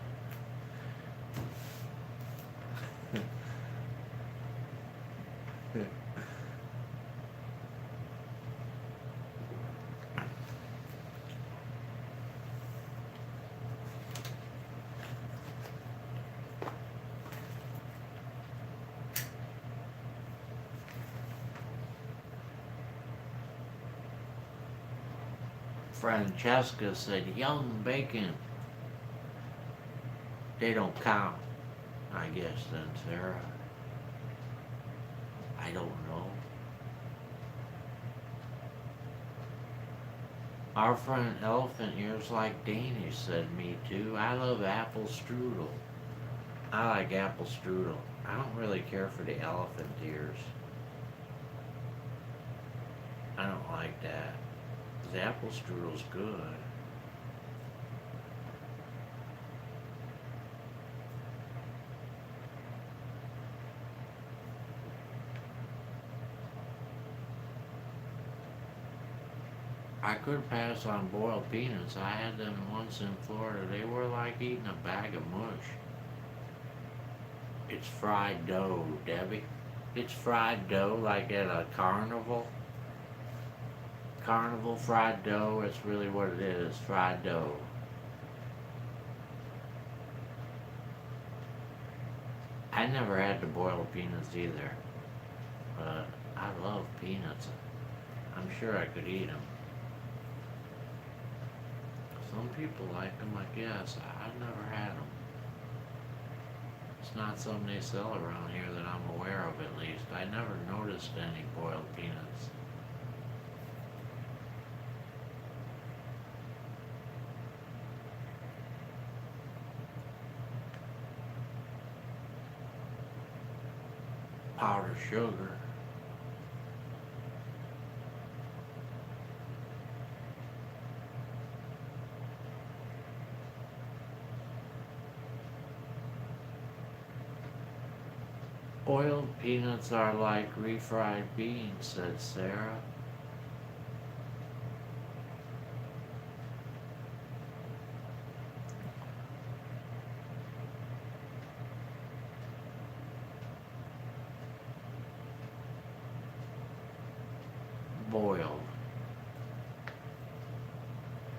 Francesca said, young bacon. They don't count, I guess, then, Sarah. I don't know. Our friend Elephant Ears like Danish, said me too. I love apple strudel. I like apple strudel. I don't really care for the elephant ears. I don't like that. The apple strudel's good. I could pass on boiled peanuts. I had them once in Florida. They were like eating a bag of mush. It's fried dough, Debbie. It's fried dough like at a carnival. Carnival fried dough, it's really what it is, fried dough. I never had the boiled peanuts either, but I love peanuts. I'm sure I could eat them. Some people like them, I guess. I've never had them. It's not something they sell around here that I'm aware of, at least. I never noticed any boiled peanuts. Powdered sugar. Oiled peanuts are like refried beans, said Sarah. Boiled.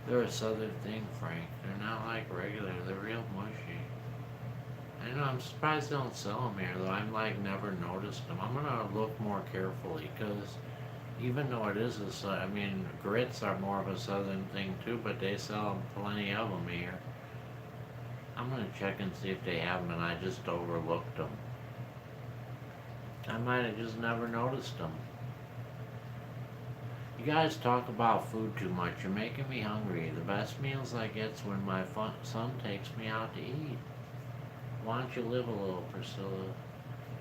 They're a southern thing, Frank. They're not like regular, they're real mushy. I know, I'm surprised they don't sell them here, though. I'm like never noticed them. I'm gonna look more carefully, because even though it is I mean, grits are more of a southern thing too, but they sell plenty of them here. I'm gonna check and see if they have them, and I just overlooked them. I might have just never noticed them. You guys talk about food too much. You're making me hungry. The best meals I get's when my son takes me out to eat. Why don't you live a little, Priscilla?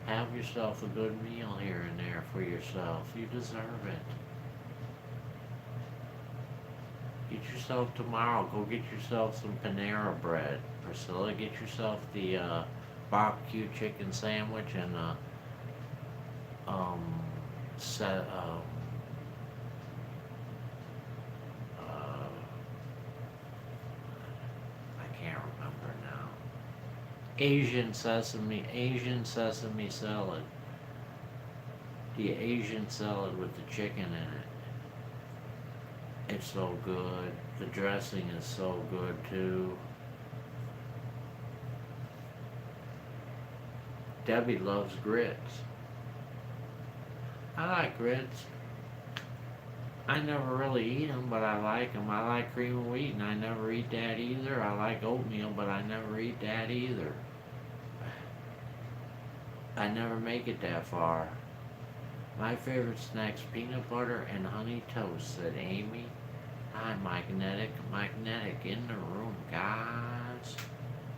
Have yourself a good meal here and there for yourself. You deserve it. Get yourself tomorrow. Go get yourself some Panera bread, Priscilla. Get yourself the barbecue chicken sandwich and set I can't remember now. Asian sesame salad. The Asian salad with the chicken in it. It's so good. The dressing is so good too. Debbie loves grits. I like grits. I never really eat them, but I like them. I like cream of wheat, and I never eat that either. I like oatmeal, but I never eat that either. I never make it that far. My favorite snack's peanut butter and honey toast, said Amy. Hi, Magnetic in the room, guys.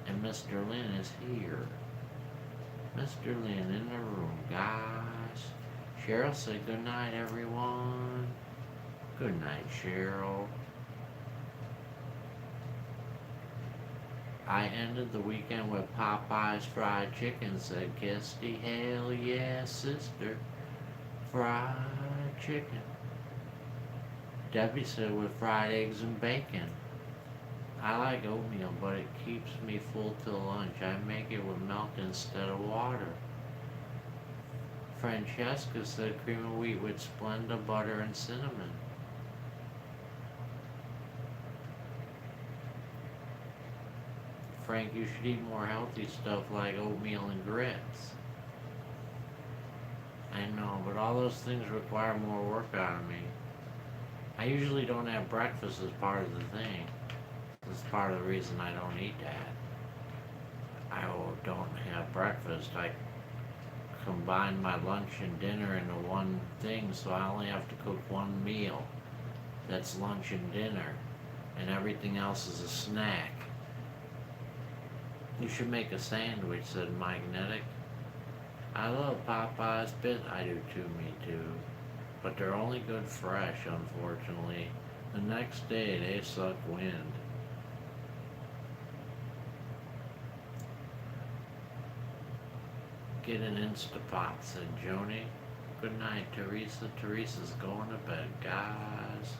And Mr. Lynn is here. Mr. Lynn in the room, guys. Cheryl said good night, everyone. Good night, Cheryl. I ended the weekend with Popeye's fried chicken, said Kisty. Hell yeah, sister. Fried chicken. Debbie said with fried eggs and bacon. I like oatmeal, but it keeps me full till lunch. I make it with milk instead of water. Francesca said cream of wheat with Splenda, butter, and cinnamon. Frank, you should eat more healthy stuff like oatmeal and grits. I know, but all those things require more work out of me. I usually don't have breakfast as part of the thing. That's part of the reason I don't eat that. I don't have breakfast. I combine my lunch and dinner into one thing, so I only have to cook one meal. That's lunch and dinner, and everything else is a snack. You should make a sandwich, said Magnetic. I love Popeye's bit. I do too, me too. But they're only good fresh, unfortunately. The next day, they suck wind. Get an Instapot, said Joni. Good night, Teresa. Teresa's going to bed, guys.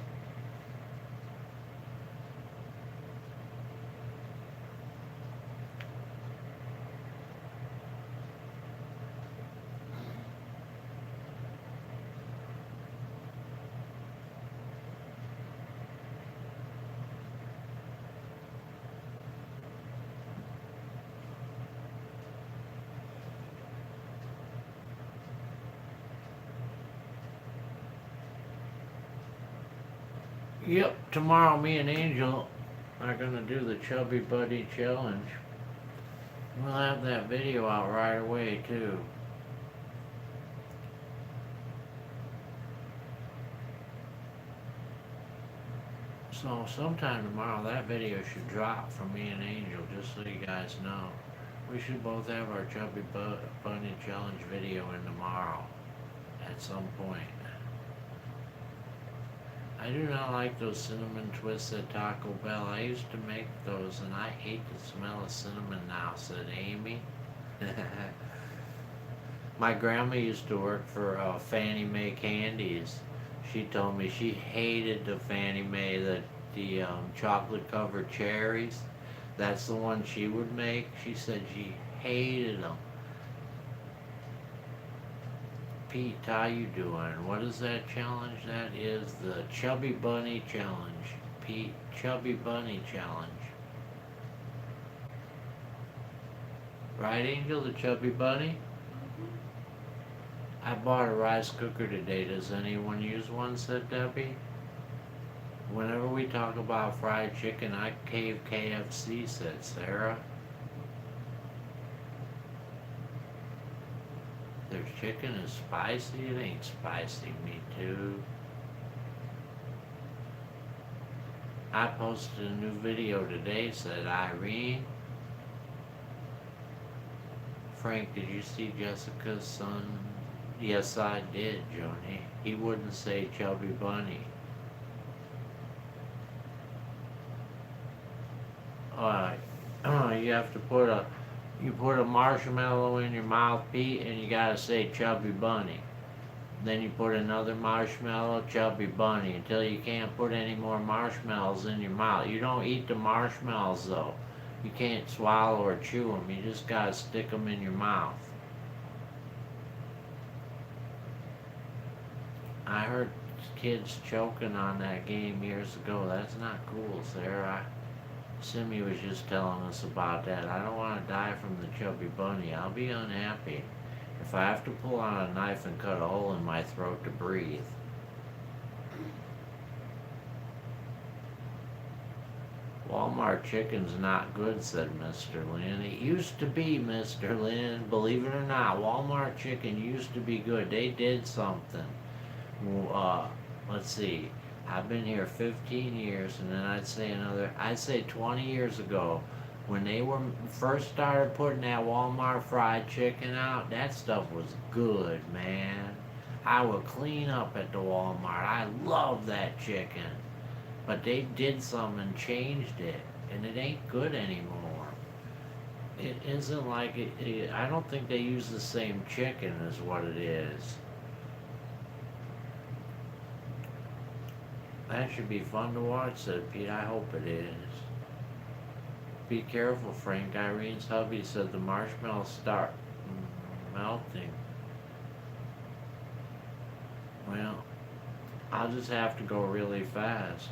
Yep, tomorrow me and Angel are gonna do the Chubby Buddy Challenge. We'll have that video out right away too. So sometime tomorrow that video should drop from me and Angel, just so you guys know. We should both have our Chubby Bunny Challenge video in tomorrow at some point. I do not like those cinnamon twists at Taco Bell. I used to make those and I hate the smell of cinnamon now, said Amy. My grandma used to work for Fannie Mae Candies. She told me she hated the Fannie Mae, the chocolate covered cherries. That's the one she would make. She said she hated them. Pete, how you doing? What is that challenge? That is the Chubby Bunny Challenge. Pete, Chubby Bunny Challenge. Right, Angel, the Chubby Bunny? I bought a rice cooker today. Does anyone use one, said Debbie. Whenever we talk about fried chicken, I cave KFC, said Sarah. Their chicken is spicy? It ain't spicy, me too. I posted a new video today, said Irene. Frank, did you see Jessica's son? Yes, I did, Joni. He wouldn't say Chubby Bunny. You have to put a marshmallow in your mouth, Pete, and you gotta say Chubby Bunny. Then you put another marshmallow, Chubby Bunny, until you can't put any more marshmallows in your mouth. You don't eat the marshmallows though. You can't swallow or chew them. You just gotta stick them in your mouth. I heard kids choking on that game years ago. That's not cool, Sarah. Simmy was just telling us about that. I don't want to die from the Chubby Bunny. I'll be unhappy if I have to pull out a knife and cut a hole in my throat to breathe. Walmart chicken's not good, said Mr. Lin. It used to be, Mr. Lin. Believe it or not, Walmart chicken used to be good. They did something. Well, let's see. I've been here 15 years, and then I'd say 20 years ago, when they were first started putting that Walmart fried chicken out, that stuff was good, man. I would clean up at the Walmart. I love that chicken. But they did something and changed it, and it ain't good anymore. It isn't like I don't think they use the same chicken as what it is. That should be fun to watch, said Pete. I hope it is. Be careful, Frank. Irene's hubby said the marshmallows start melting. Well, I'll just have to go really fast.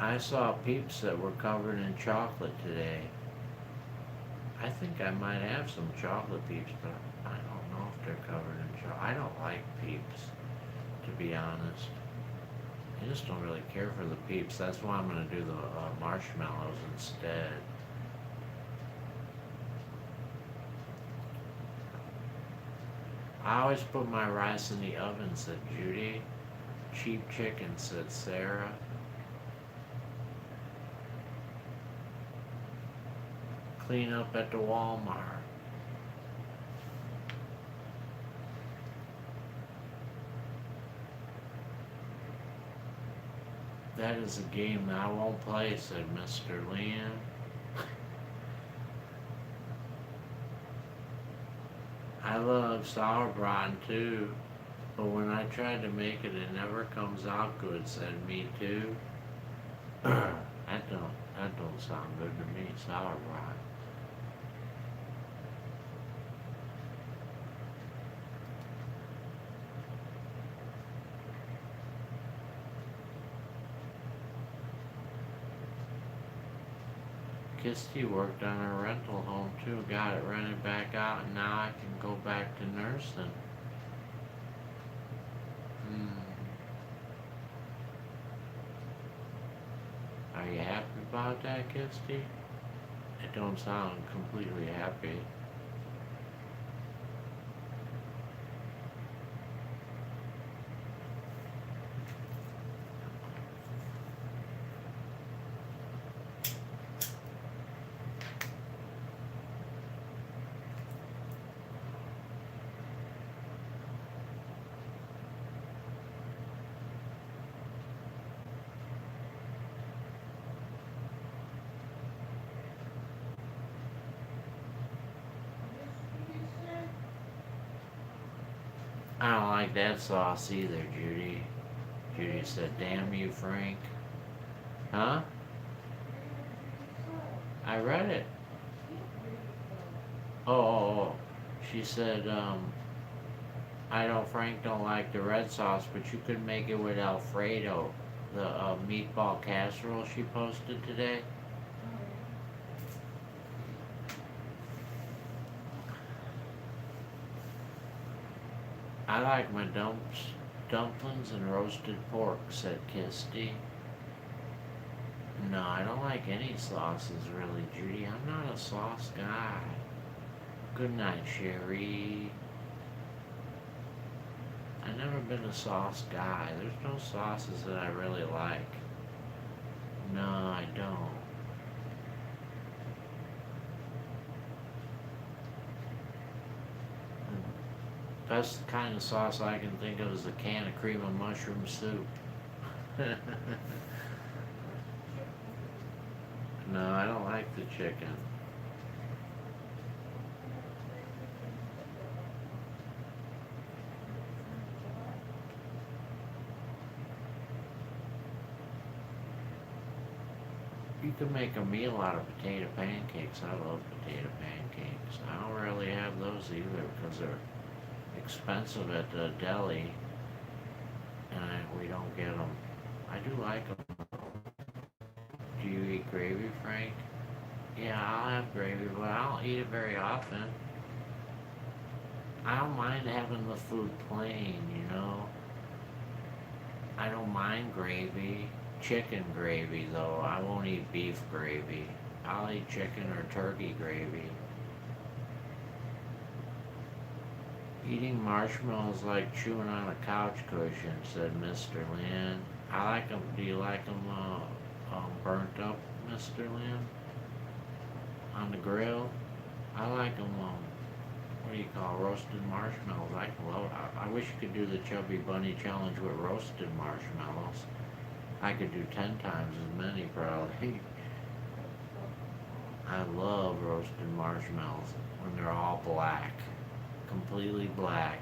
I saw peeps that were covered in chocolate today. I think I might have some chocolate peeps, but I don't know if they're covered in chocolate. I don't like peeps, to be honest. I just don't really care for the peeps. That's why I'm going to do the marshmallows instead. I always put my rice in the oven, said Judy. Cheap chicken, said Sarah. Clean up at the Walmart. That is a game that I won't play, said Mr. Liam. I love sauerbraten too, but when I try to make it, it never comes out good, said me too. that don't sound good to me, sauerbraten. Kisty worked on a rental home too, got it rented back out, and now I can go back to nursing. Are you happy about that, Kisty? It don't sound completely happy. I don't like that sauce either, Judy. Judy said, damn you, Frank. Huh? I read it. Oh. She said, Frank don't like the red sauce, but you could make it with Alfredo, the meatball casserole she posted today. I like my dumplings and roasted pork, said Kisty. No, I don't like any sauces really, Judy. I'm not a sauce guy. Good night, Sherry. I've never been a sauce guy. There's no sauces that I really like. No, I don't. Best kind of sauce I can think of is a can of cream of mushroom soup. No, I don't like the chicken. You can make a meal out of potato pancakes. I love potato pancakes. I don't really have those either because they're expensive at the deli, and we don't get them. I do like them. Do you eat gravy, Frank? Yeah, I'll have gravy, but I don't eat it very often. I don't mind having the food plain, you know. I don't mind gravy. Chicken gravy, though. I won't eat beef gravy. I'll eat chicken or turkey gravy. Eating marshmallows like chewing on a couch cushion, said Mr. Lynn. I like them. Do you like them burnt up, Mr. Lynn? On the grill? I like them, what do you call roasted marshmallows? I love it. I wish you could do the Chubby Bunny Challenge with roasted marshmallows. I could do 10 times as many, probably. I love roasted marshmallows when they're all black. Completely black.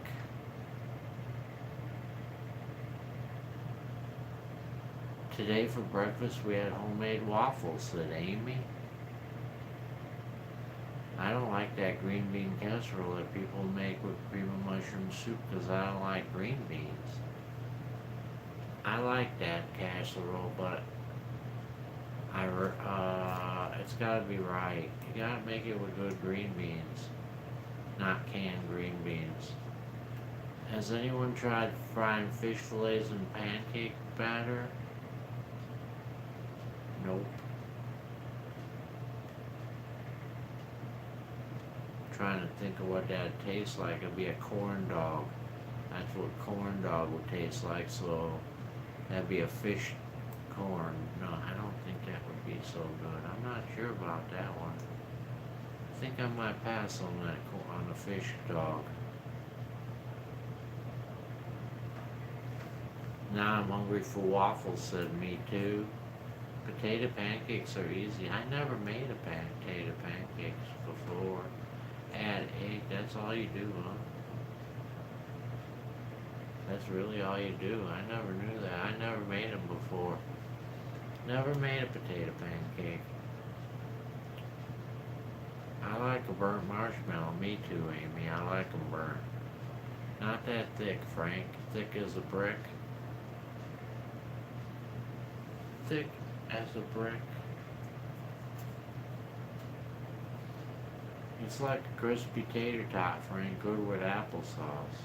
Today for breakfast we had homemade waffles, said Amy. I don't like that green bean casserole that people make with cream of mushroom soup because I don't like green beans. I like that casserole, but it's gotta be right. You gotta make it with good green beans, not canned green beans. Has anyone tried frying fish fillets in pancake batter? Nope. Trying to think of what that tastes like. It'd be a corn dog. That's what corn dog would taste like, so that'd be a fish corn. No, I don't think that would be so good. I'm not sure about that one. I think I might pass on that on the fish dog. Now I'm hungry for waffles, said me too. Potato pancakes are easy. I never made a potato pancakes before. Add egg, that's all you do, huh? That's really all you do. I never knew that. I never made them before. Never made a potato pancake. I like a burnt marshmallow. Me too, Amy. I like them burnt. Not that thick, Frank. Thick as a brick. Thick as a brick. It's like a crispy tater tot, Frank, good with applesauce.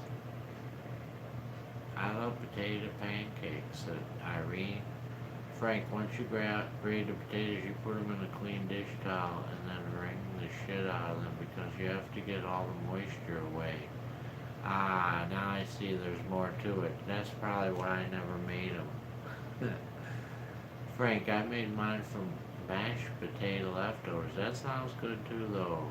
I love potato pancakes, said Irene. Frank, once you grate the potatoes, you put them in a clean dish towel and then wring the shit out of them because you have to get all the moisture away. Ah, now I see there's more to it. That's probably why I never made them. Frank, I made mine from mashed potato leftovers. That sounds good too, though.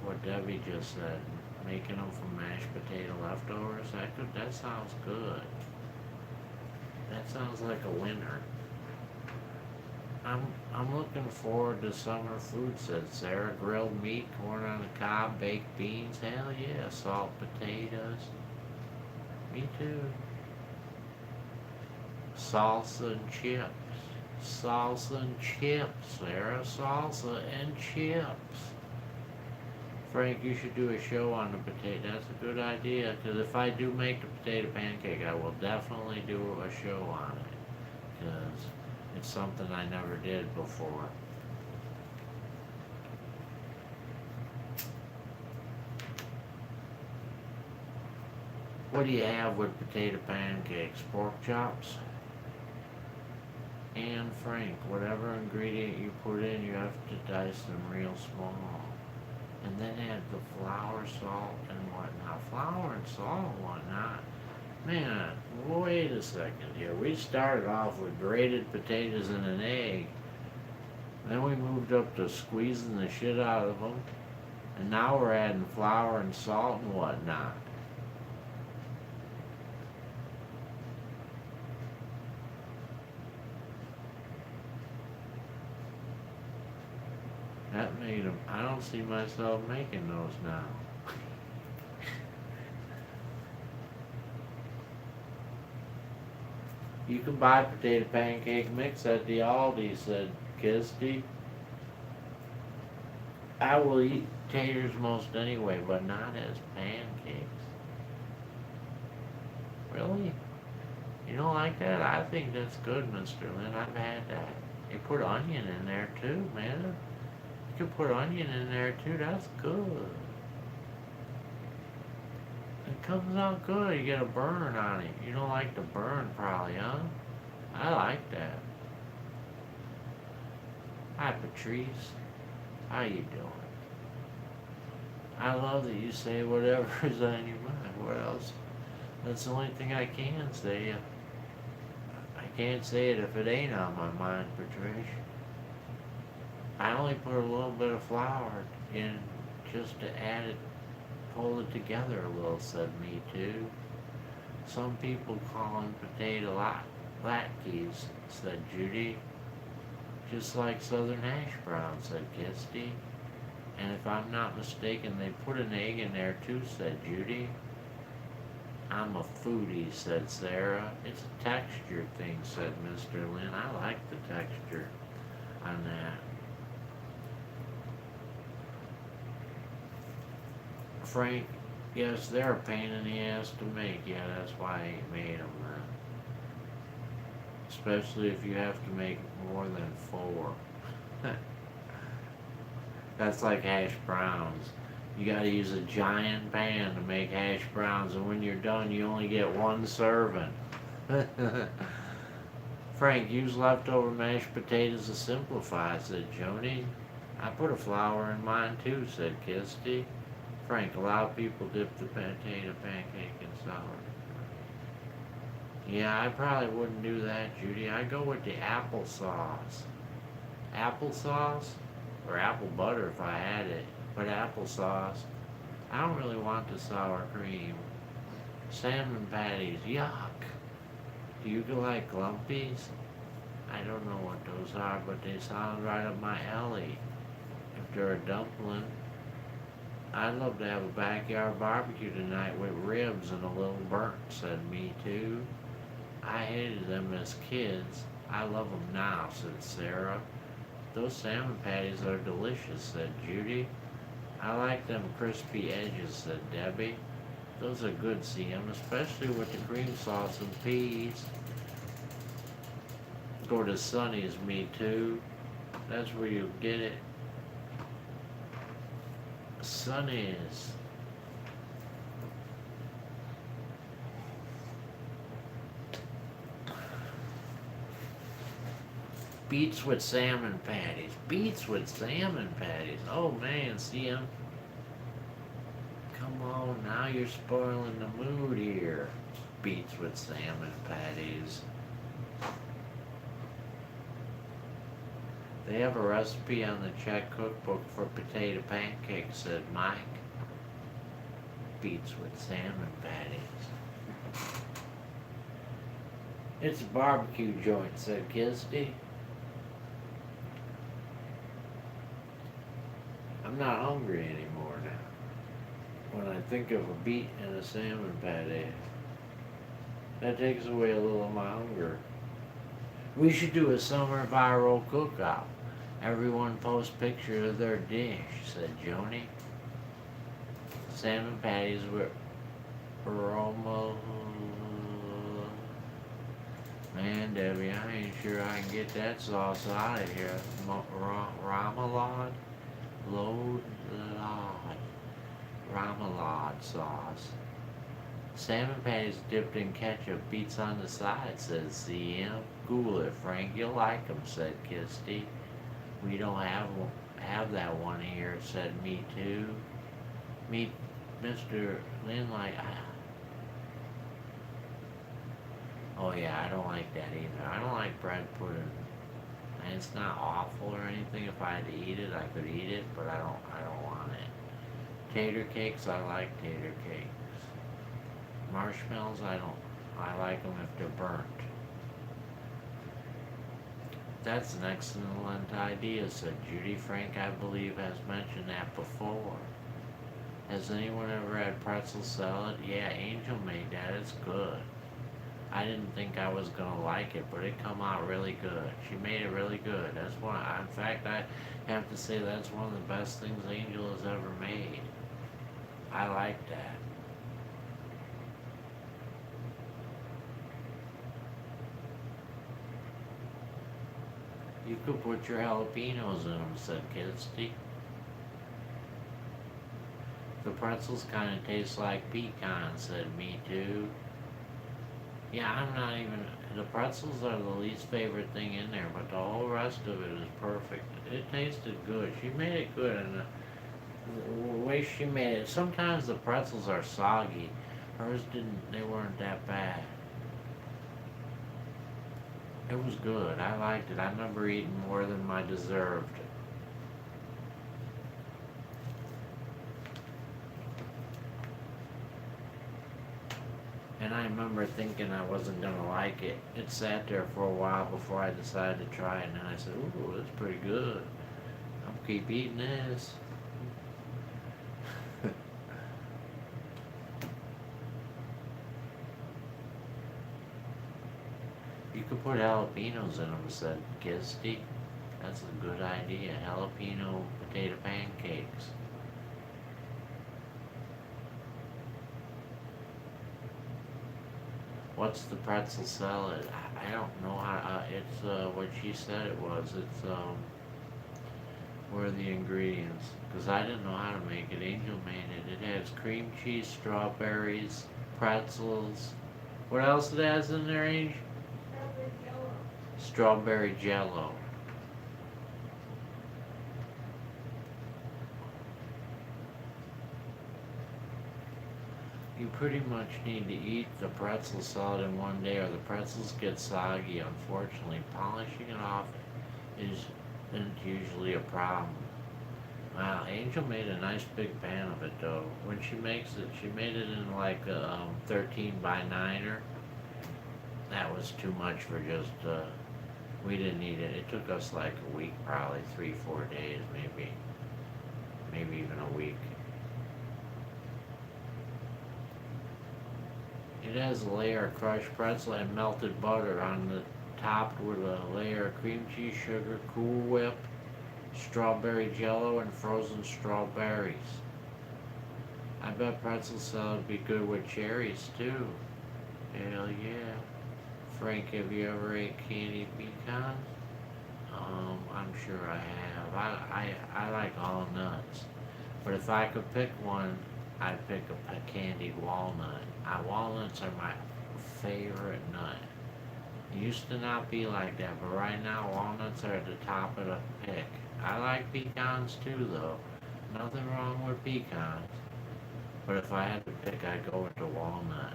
What Debbie just said, making them from mashed potato leftovers. That sounds good. That sounds like a winner. I'm looking forward to summer food, said Sarah. Grilled meat, corn on the cob, baked beans. Hell yeah, salt potatoes. Me too. Salsa and chips. Salsa and chips, Sarah. Salsa and chips. Frank, you should do a show on the potato. That's a good idea, because if I do make the potato pancake, I will definitely do a show on it, because it's something I never did before. What do you have with potato pancakes? Pork chops? And Frank, whatever ingredient you put in, you have to dice them real small. And then add the flour, salt, and whatnot. Flour and salt and whatnot. Man, wait a second here. We started off with grated potatoes and an egg. Then we moved up to squeezing the shit out of them. And now we're adding flour and salt and whatnot. That made them. I don't see myself making those now. You can buy potato pancake mix at the Aldi, said Kisty. I will eat taters most anyway, but not as pancakes. Really? You don't like that? I think that's good, Mr. Lynn. I've had that. They put onion in there too, man. You can put onion in there too, that's good. Comes out good. You get a burn on it. You don't like the burn, probably, huh? I like that. Hi, Patrice. How you doing? I love that you say whatever's on your mind. What else? That's the only thing I can say. I can't say it if it ain't on my mind, Patrice. I only put a little bit of flour in just to add it, pull it together a little, said Me Too. Some people call them potato latkes, said Judy. Just like southern hash browns, said Kisty. And if I'm not mistaken, they put an egg in there too, said Judy. I'm a foodie, said Sarah. It's a texture thing, said Mr. Lynn. I like the texture on that. Frank, yes, they're a pain in the ass to make. Yeah, that's why I ain't made them. Especially if you have to make more than 4. That's like hash browns. You gotta use a giant pan to make hash browns, and when you're done, you only get 1 serving. Frank, use leftover mashed potatoes to simplify, said Joni. I put a flour in mine too, said Kisty. Frank, a lot of people dip the potato pancake in sour. Yeah, I probably wouldn't do that, Judy. I go with the applesauce. Applesauce? Or apple butter if I had it. But applesauce. I don't really want the sour cream. Salmon patties, yuck. Do you like glumpies? I don't know what those are, but they sound right up my alley. If they're a dumpling. I'd love to have a backyard barbecue tonight with ribs and a little burnt, said Me Too. I hated them as kids. I love them now, said Sarah. Those salmon patties are delicious, said Judy. I like them crispy edges, said Debbie. Those are good, CM, especially with the cream sauce and peas. Go to Sonny's, Me Too. That's where you get it. Sonny's. Beets with salmon patties. Beets with salmon patties. Oh man, CM. Come on, now you're spoiling the mood here. Beets with salmon patties. They have a recipe on the Czech cookbook for potato pancakes, said Mike. Beets with salmon patties. It's a barbecue joint, said Kisty. I'm not hungry anymore now. When I think of a beet and a salmon patty, that takes away a little of my hunger. We should do a summer viral cook-off. Everyone post pictures of their dish, said Joni. Salmon patties with aroma. Man, Debbie, I ain't sure I can get that sauce out of here. Remoulade? Remoulade sauce. Salmon patties dipped in ketchup, beets on the side, says CM. Google it, Frank. You'll like 'em, said Kisty. We don't have that one here, said Me Too. Mr. Lynn, oh yeah, I don't like that either. I don't like bread pudding. And it's not awful or anything. If I had to eat it, I could eat it, but I don't want it. Tater cakes, I like tater cakes. Marshmallows, I like them if they're burnt. That's an excellent idea, said Judy. Frank, I believe, has mentioned that before. Has anyone ever had pretzel salad? Yeah, Angel made that. It's good. I didn't think I was gonna like it, but it come out really good. She made it really good. That's one. In fact, I have to say that's one of the best things Angel has ever made. I like that. You could put your jalapenos in them, said Kirsty. The pretzels kind of taste like pecans, said Me Too. Yeah, I'm not even. The pretzels are the least favorite thing in there, but the whole rest of it is perfect. It tasted good. She made it good, and the way she made it. Sometimes the pretzels are soggy. Hers didn't. They weren't that bad. It was good. I liked it. I remember eating more than I deserved. And I remember thinking I wasn't gonna like it. It sat there for a while before I decided to try it, and then I said, "Ooh, it's pretty good. I'll keep eating this." You could put jalapenos in them, said Kisty. That's a good idea. Jalapeno potato pancakes. What's the pretzel salad? I don't know how. It's what she said it was. It's where are the ingredients? Because I didn't know how to make it. Angel made it. It has cream cheese, strawberries, pretzels. What else it has in there, Angel? Strawberry jello. Strawberry jello. You pretty much need to eat the pretzel salad in one day or the pretzels get soggy. Unfortunately, polishing it off isn't usually a problem. Wow, Angel made a nice big pan of it though. When she makes it, she made it in like a 13 by 9er. That was too much for just, we didn't eat it. It took us like a week, probably 3, 4 days maybe even a week. It has a layer of crushed pretzel and melted butter on the top with a layer of cream cheese, sugar, Cool Whip, strawberry jello, and frozen strawberries. I bet pretzel salad would be good with cherries too. Hell yeah. Frank, have you ever ate candied pecans? I'm sure I have. I like all nuts. But if I could pick one, I'd pick a candied walnut. Walnuts are my favorite nut. It used to not be like that, but right now walnuts are at the top of the pick. I like pecans too, though. Nothing wrong with pecans. But if I had to pick, I'd go with the walnut.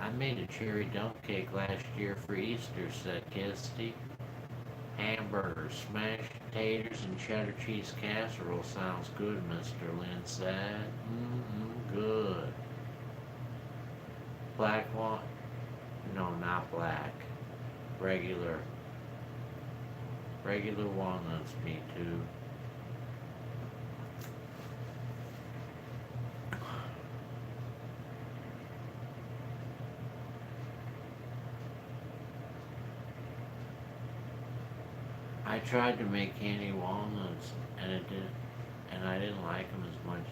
I made a cherry dump cake last year for Easter, said Kisty. Hamburgers, smashed potatoes, and cheddar cheese casserole sounds good, Mr. Lynn said. Good. Black one? No, not black. Regular. Regular walnuts, Me Too. I tried to make candy walnuts, and I didn't like them as much.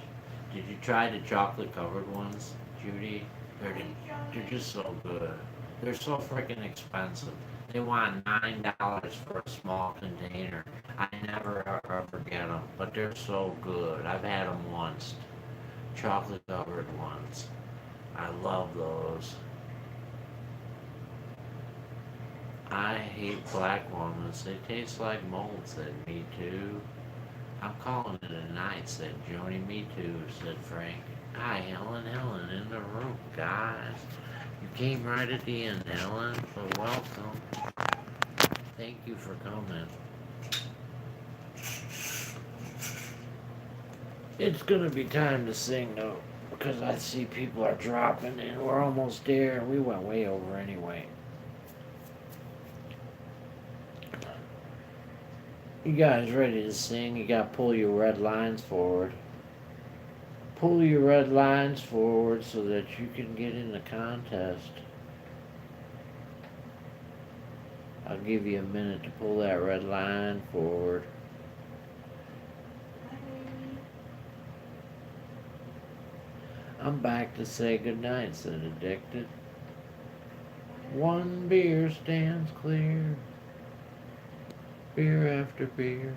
Did you try the chocolate covered ones, Judy? They're just so good. They're so freaking expensive. They want $9 for a small container. I never ever get them, but they're so good. I've had them once. Chocolate covered ones. I love those. I hate black walnuts. They taste like mold, said Me Too. I'm calling it a night, said Joni. Me Too, said Frank. Hi, Helen in the room, guys. You came right at the end, Helen, but welcome. Thank you for coming. It's gonna be time to sing though, because I see people are dropping and we're almost there. We went way over anyway. You guys ready to sing? You gotta pull your red lines forward. Pull your red lines forward so that you can get in the contest. I'll give you a minute to pull that red line forward. I'm back to say goodnight, said Addicted. One beer stands clear. Beer after beer.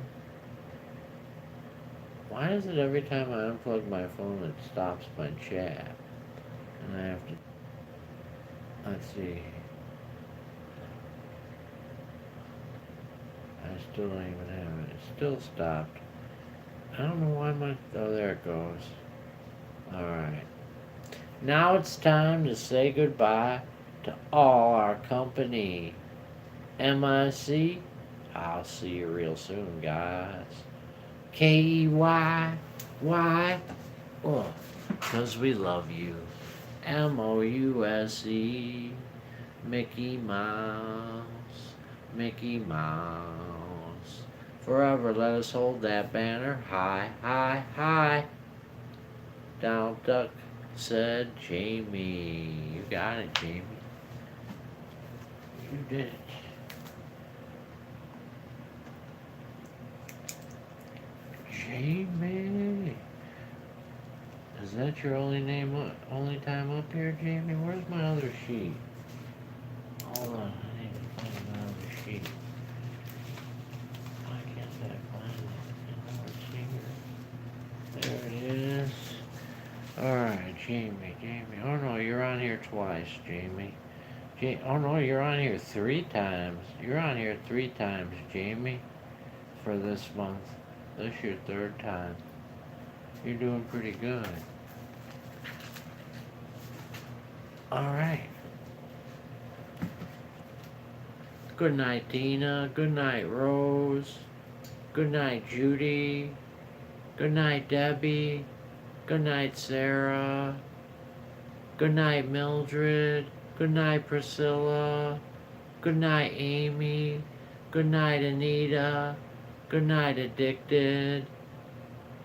Wow. Why is it every time I unplug my phone it stops my chat? And I have to, let's see. I still don't even have it. It still stopped. I don't know why my, oh, there it goes. Alright. Now it's time to say goodbye to all our company. MIC, I'll see you real soon, guys. KEY, why? Oh, 'cause we love you. MOUSE, Mickey Mouse, Mickey Mouse. Forever let us hold that banner high, high, high. Down duck, said Jamie. You got it, Jamie. You did it. Jamie. Is that your only name, only time up here, Jamie? Where's my other sheet? Hold on, I need to find my other sheet. Why can't I find it? I know it's here. There it is. Alright, Jamie. Oh no, you're on here twice, Jamie. Oh no, you're on here 3 times. You're on here 3 times, Jamie, for this month. This is your 3rd time. You're doing pretty good. Alright. Good night, Tina. Good night, Rose. Good night, Judy. Good night, Debbie. Good night, Sarah. Good night, Mildred. Good night, Priscilla. Good night, Amy. Good night, Anita. Good night, Addicted.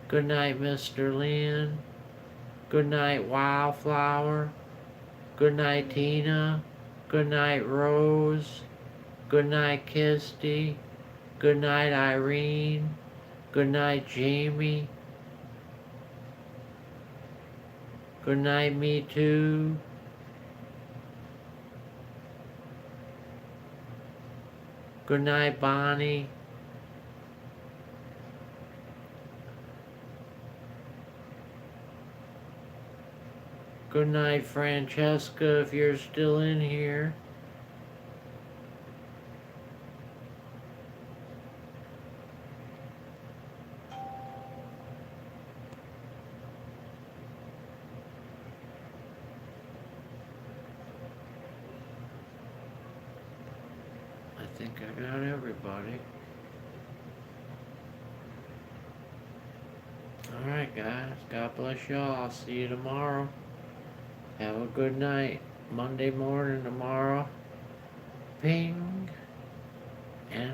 Good night, Mr. Lynn. Good night, Wildflower. Good night, Tina. Good night, Rose. Good night, Kisty. Good night, Irene. Good night, Jamie. Good night, me too. Good night, Bonnie. Good night, Francesca, if you're still in here. I think I got everybody. Alright, guys. God bless y'all. I'll see you tomorrow. Have a good night. Monday morning tomorrow. Ping.